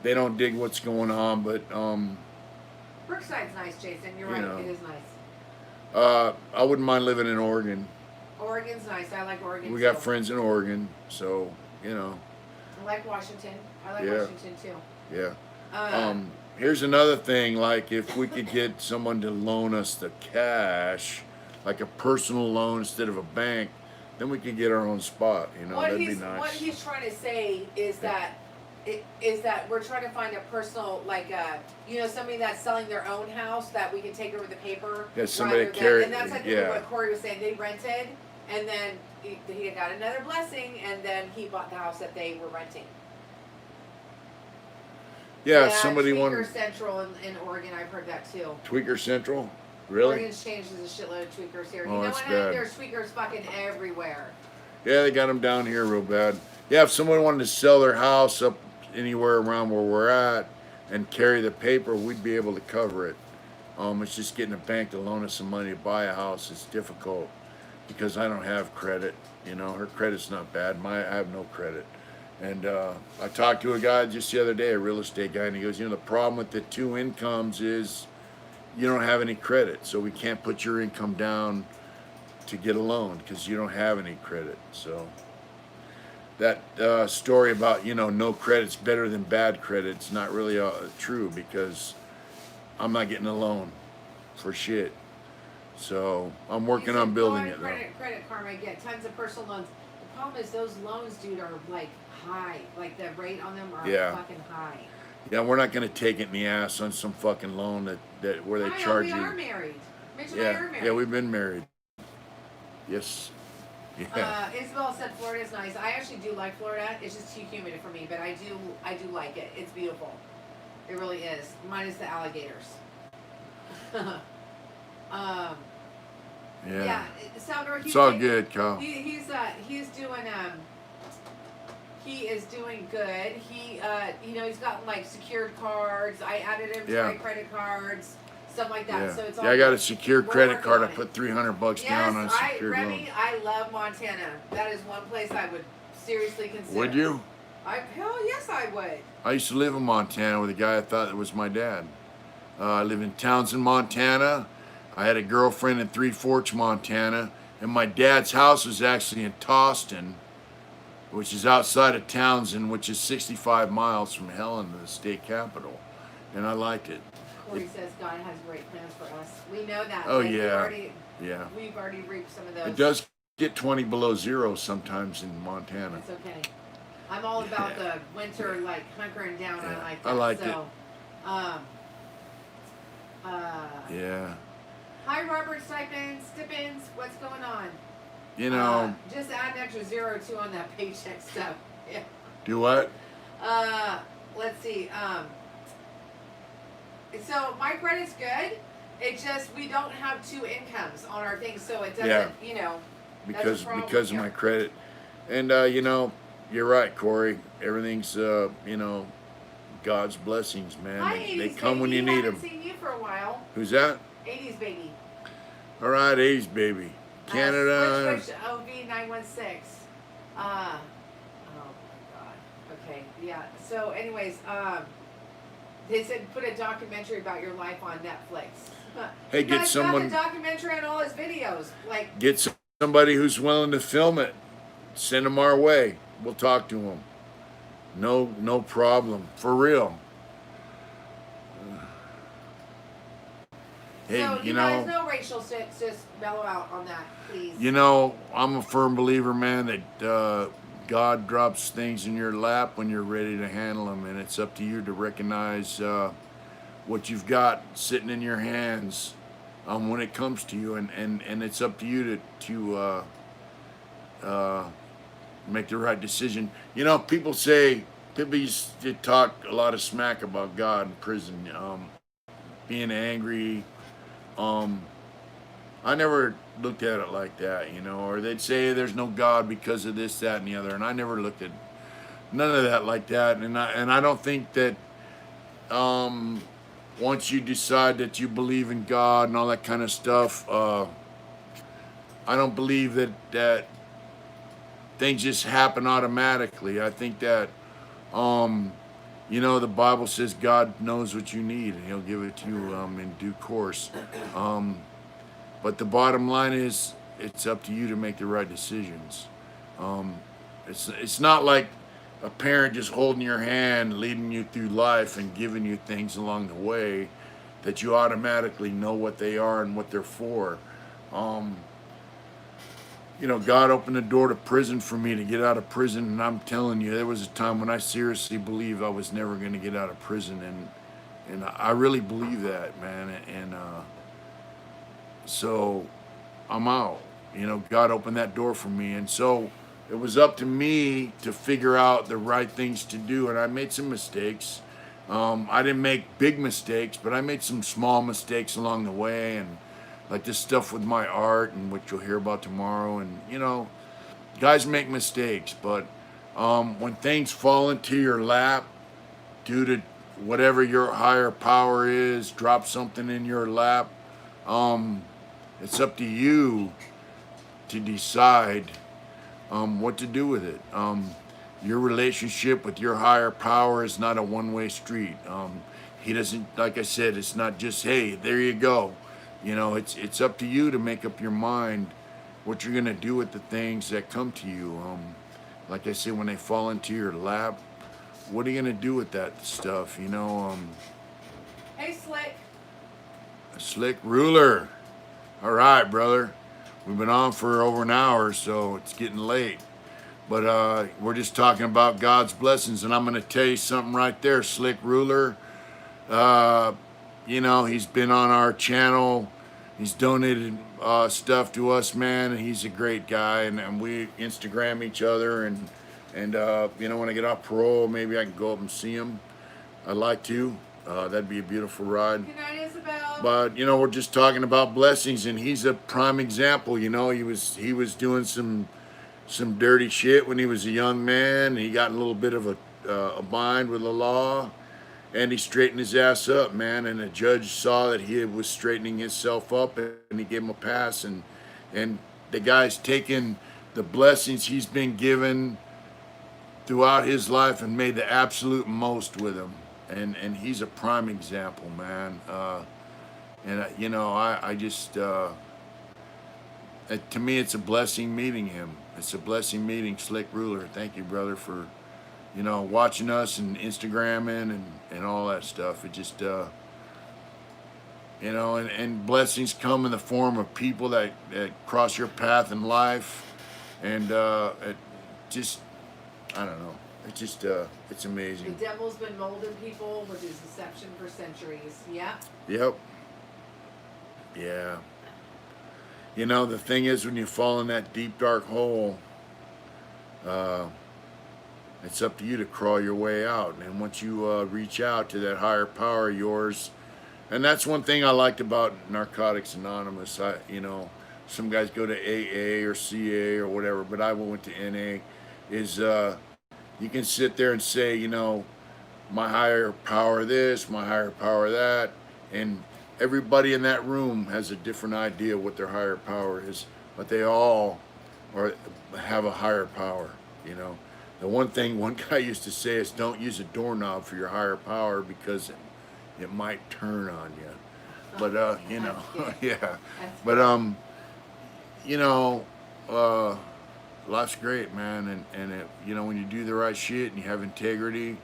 They don't dig what's going on, but Brookside's nice, Jason. You're you right. know. It is nice. I wouldn't mind living in Oregon. Oregon's nice. I like Oregon. We too. got friends in Oregon, so you know. I like Washington. I like Yeah. Washington too. Yeah. Here's another thing, like if we could get someone to loan us the cash, like a personal loan instead of a bank, then we could get our own spot, you know, that'd be nice. What he's trying to say is that we're trying to find a personal, like somebody that's selling their own house that we can take over the paper. Yeah, somebody carry. And that's I think what Corey was saying. They rented, and then he got another blessing, and then he bought the house that they were renting. Yeah, somebody Tweaker wanted. Central in Oregon, I've heard that too. Tweaker Central? Really? Oregon's changed as a shitload of tweakers here. Oh, you know that's what? bad. There's tweakers fucking everywhere. Yeah, they got them down here real bad. Yeah, if someone wanted to sell their house up anywhere around where we're at and carry the paper, we'd be able to cover it. It's just getting a bank to loan us some money to buy a house. It's difficult because I don't have credit. You know, her credit's not bad. I have no credit. And I talked to a guy just the other day, a real estate guy, and he goes, you know, the problem with the two incomes is you don't have any credit, so we can't put your income down to get a loan because you don't have any credit. So that story about, you know, no credit's better than bad credit's not really true because I'm not getting a loan for shit. So I'm working on building it. Credit Karma, get tons of personal loans. The problem is those loans, dude, are like high. Like the rate on them are fucking high. Yeah, we're not going to take it in the ass on some fucking loan that where they charge you. We are married. Mitch and I are married. Yeah, we've been married. Yes. Yeah. Isabel said Florida's nice. I actually do like Florida. It's just too humid for me, but I do like it. It's beautiful. It really is. Minus the alligators. Yeah. Salvador, it's all good, Kyle. He's doing he is doing good. He he's got like secured cards. I added him to my credit cards, stuff like that. Yeah. So it's all I got a secured credit card. I put $300 down on a secured loan. Remy, I love Montana. That is one place I would seriously consider. Would you? Hell yes, I would. I used to live in Montana with a guy I thought that was my dad. I live in Townsend, Montana. I had a girlfriend in Three Forks, Montana, and my dad's house was actually in Towson, which is outside of Townsend, which is 65 miles from Helen, the state capital, and I liked it. Corey says God has great plans for us. We know that. Oh, like, yeah. Yeah. We've already reaped some of those. It does get 20 below zero sometimes in Montana. It's okay. I'm all about the winter, like hunkering down. Yeah. I like that. I like it. Yeah. Hi, Robert Stippins. What's going on? You know. Just add an extra 0 or 2 on that paycheck stuff. Yeah. Do what? Let's see. So my credit's good. It just we don't have 2 incomes on our things, so it doesn't. You know. Because of my credit, and you know, you're right, Corey. Everything's God's blessings, man. Hi, they come when you need them. I haven't seen you for a while. Who's that? 80s baby. All right, 80s baby. Canada. Switch OV916. Oh my God. Okay, yeah. So, anyways, they said put a documentary about your life on Netflix. Hey, you get guys someone. Got the documentary on all his videos. Like, get somebody who's willing to film it. Send them our way. We'll talk to them. No problem. For real. Hey, so you guys know Rachel, just mellow out on that, please. You know, I'm a firm believer, man, that God drops things in your lap when you're ready to handle them, and it's up to you to recognize what you've got sitting in your hands when it comes to you, and it's up to you to uh, make the right decision. People used to talk a lot of smack about God in prison, being angry. Um, I never looked at it like that, or they'd say there's no God because of this, that, and the other, and I never looked at none of that like that, and I don't think that um, once you decide that you believe in God and all that kind of stuff, I don't believe that things just happen automatically. I think that um, the Bible says God knows what you need and He'll give it to you in due course. Um, but the bottom line is, it's up to you to make the right decisions. Um, it's not like a parent just holding your hand, leading you through life, and giving you things along the way that you automatically know what they are and what they're for. Um, God opened the door to prison for me to get out of prison, and I'm telling you, there was a time when I seriously believed I was never going to get out of prison, and I really believe that, man. And so I'm out. God opened that door for me, and so it was up to me to figure out the right things to do, and I made some mistakes. I didn't make big mistakes, but I made some small mistakes along the way, and like this stuff with my art, and which you'll hear about tomorrow. And guys make mistakes, but when things fall into your lap due to whatever your higher power is, drop something in your lap, it's up to you to decide what to do with it. Your relationship with your higher power is not a one-way street. He doesn't, like I said, it's not just, hey, there you go. It's up to you to make up your mind what you're gonna do with the things that come to you. Like I said, when they fall into your lap, what are you gonna do with that stuff? Hey, Slick. Slick Ruler. All right, brother. We've been on for over an hour, so it's getting late. But we're just talking about God's blessings, and I'm gonna tell you something right there, Slick Ruler. He's been on our channel. He's donated stuff to us, man, and he's a great guy. And we Instagram each other. And when I get off parole, maybe I can go up and see him. I'd like to. That'd be a beautiful ride. Good night, Isabel. But we're just talking about blessings, and he's a prime example. He was doing some dirty shit when he was a young man. He got in a little bit of a bind with the law. And he straightened his ass up, man. And the judge saw that he was straightening himself up, and he gave him a pass. And the guy's taken the blessings he's been given throughout his life and made the absolute most with them. And he's a prime example, man. I just to me, it's a blessing meeting him. It's a blessing meeting Slick Ruler. Thank you, brother, for watching us and Instagramming and all that stuff. It just, and blessings come in the form of people that cross your path in life. And it just, I don't know. It just, it's amazing. The devil's been molding people with his deception for centuries. Yeah. Yep. Yeah. The thing is, when you fall in that deep, dark hole, it's up to you to crawl your way out. And once you reach out to that higher power of yours, and that's one thing I liked about Narcotics Anonymous. Some guys go to AA or CA or whatever, but I went to NA. Is you can sit there and say, my higher power this, my higher power that, and everybody in that room has a different idea what their higher power is, but they all have a higher power. The one thing one guy used to say is, don't use a doorknob for your higher power because it might turn on you. But yeah. But life's great, man, and it, when you do the right shit and you have integrity,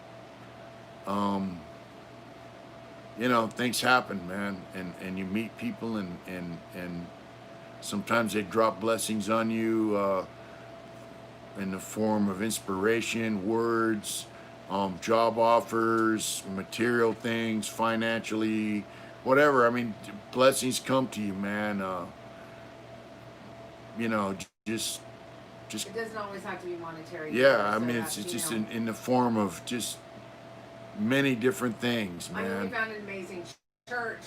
things happen, man, and you meet people, and sometimes they drop blessings on you in the form of inspiration, words, job offers, material things, financially, whatever. I mean, blessings come to you, man. Just just It doesn't always have to be monetary. yeah. either, I so mean, that's, it's you just know. in the form of just many different things, I mean, we man. found an amazing church.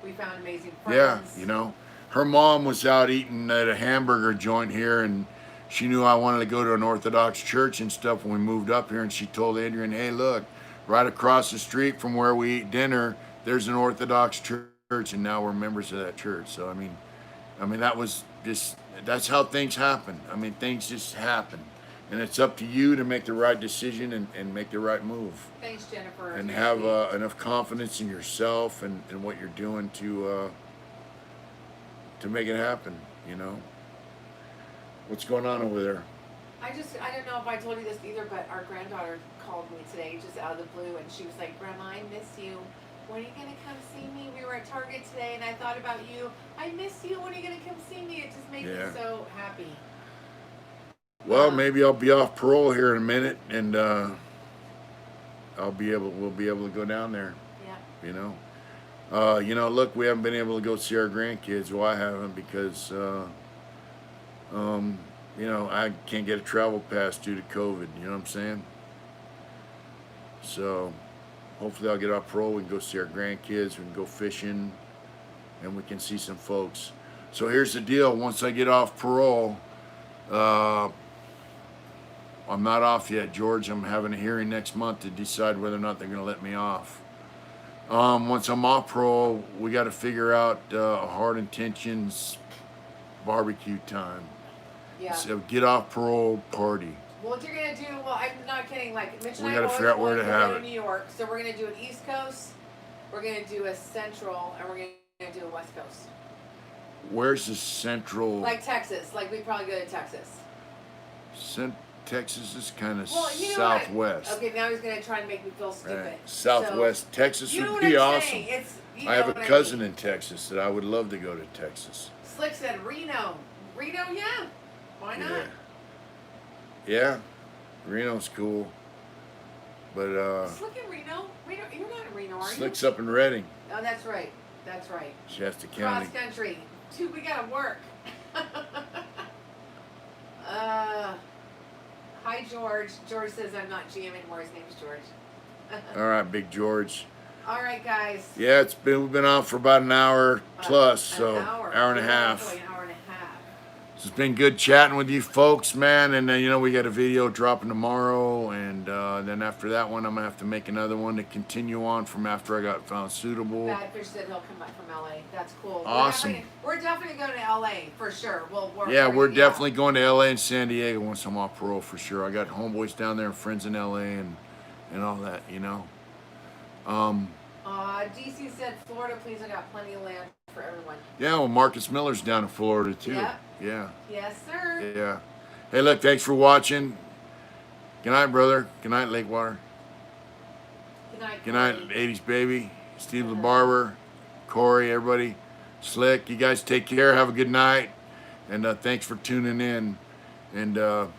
We found amazing Yeah, friends. you know, her mom was out eating at a hamburger joint here, and she knew I wanted to go to an Orthodox church and stuff when we moved up here, and she told Adrian, "Hey, look, right across the street from where we eat dinner, there's an Orthodox church, and now we're members of that church." So I mean that was just that's how things happen. I mean, things just happen, and it's up to you to make the right decision and make the right move, Thanks, Jennifer. and You're have sweet. enough confidence in yourself and what you're doing to make it happen. You know, what's going on over there? I don't know if I told you this either, but our granddaughter called me today just out of the blue, and she was like, "Grandma, I miss you. When are you gonna come see me? We were at Target today, and I thought about you. I miss you. When are you gonna come see me?" It just made me Yeah. so happy. Well, maybe I'll be off parole here in a minute, and we'll be able to go down there. Yeah. You know, look, we haven't been able to go see our grandkids. Well, I haven't because, you know, I can't get a travel pass due to COVID. You know what I'm saying? So, hopefully, I'll get off parole. We can go see our grandkids. We can go fishing, and we can see some folks. So here's the deal. Once I get off parole, I'm not off yet, George. I'm having a hearing next month to decide whether or not they're going to let me off. Once I'm off parole, we got to figure out hard intentions barbecue time. Yeah. So get off parole party. Well, what you're gonna do? Well, I'm not kidding. Like Mitch and We I gotta always figure out where wanted to to have go it. to New York, so we're gonna do an East Coast, we're gonna do a Central, and we're gonna do a West Coast. Where's the central? Like Texas. Like we probably go to Texas. Texas is kind of Well, you know southwest. what? Okay, now he's gonna try and make me feel stupid. Right. Southwest So, Texas you know would what be I'm awesome. saying? It's, you I have know a what cousin I mean. in Texas that I would love to go to Texas. Slick said Reno. Reno, yeah. Why not? Yeah, Reno's cool, but Slick in Reno. Reno, you're not in Reno, are you? Slick's up in Reading. Oh, that's right. That's right. Shasta Cross County. country. Dude, we gotta work. Hi, George. George says I'm not GM anymore. His name's George. All right, Big George. All right, guys. Yeah, we've been on for about an hour plus, so An hour and a An half. hour and a half. So it's been good chatting with you folks, man. And you know, we got a video dropping tomorrow, and then after that one, I'm gonna have to make another one to continue on from after I got found suitable. Badfish said he'll come back from LA. That's cool. Awesome. We're definitely going to LA for sure. We're definitely going to LA and San Diego once I'm off parole for sure. I got homeboys down there and friends in LA and all that, you know. DC said Florida, please. I got plenty of land for everyone. Yeah, well, Marcus Miller's down in Florida too. Yep. Yeah. Yes, sir. Yeah. Hey, look, thanks for watching. Good night, brother. Good night, Lakewater. Good night. Good night, 80s baby. Steve the Barber, Corey, everybody. Slick, you guys take care. Have a good night. And thanks for tuning in. And I'll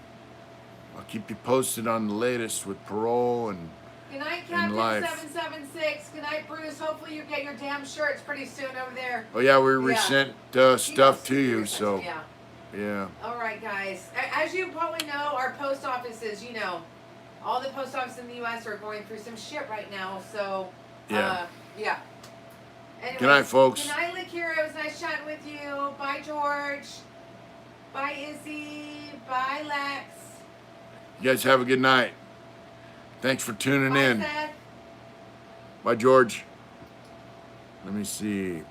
keep you posted on the latest with parole and Good night, in life. Captain 776. Good night, Bruce. Hopefully you get your damn shirts pretty soon over there. Oh yeah, we resent stuff to you, so Yeah. yeah. All right, guys. As you probably know, our post offices, you know, all the post offices in the U.S. are going through some shit right now. So, yeah. Anyways, Good night, folks. Good night, Lakira. It was nice chatting with you. Bye, George. Bye, Izzy. Bye, Lex. You guys have a good night. Thanks for tuning Bye, in. Seth. Bye, George. Let me see.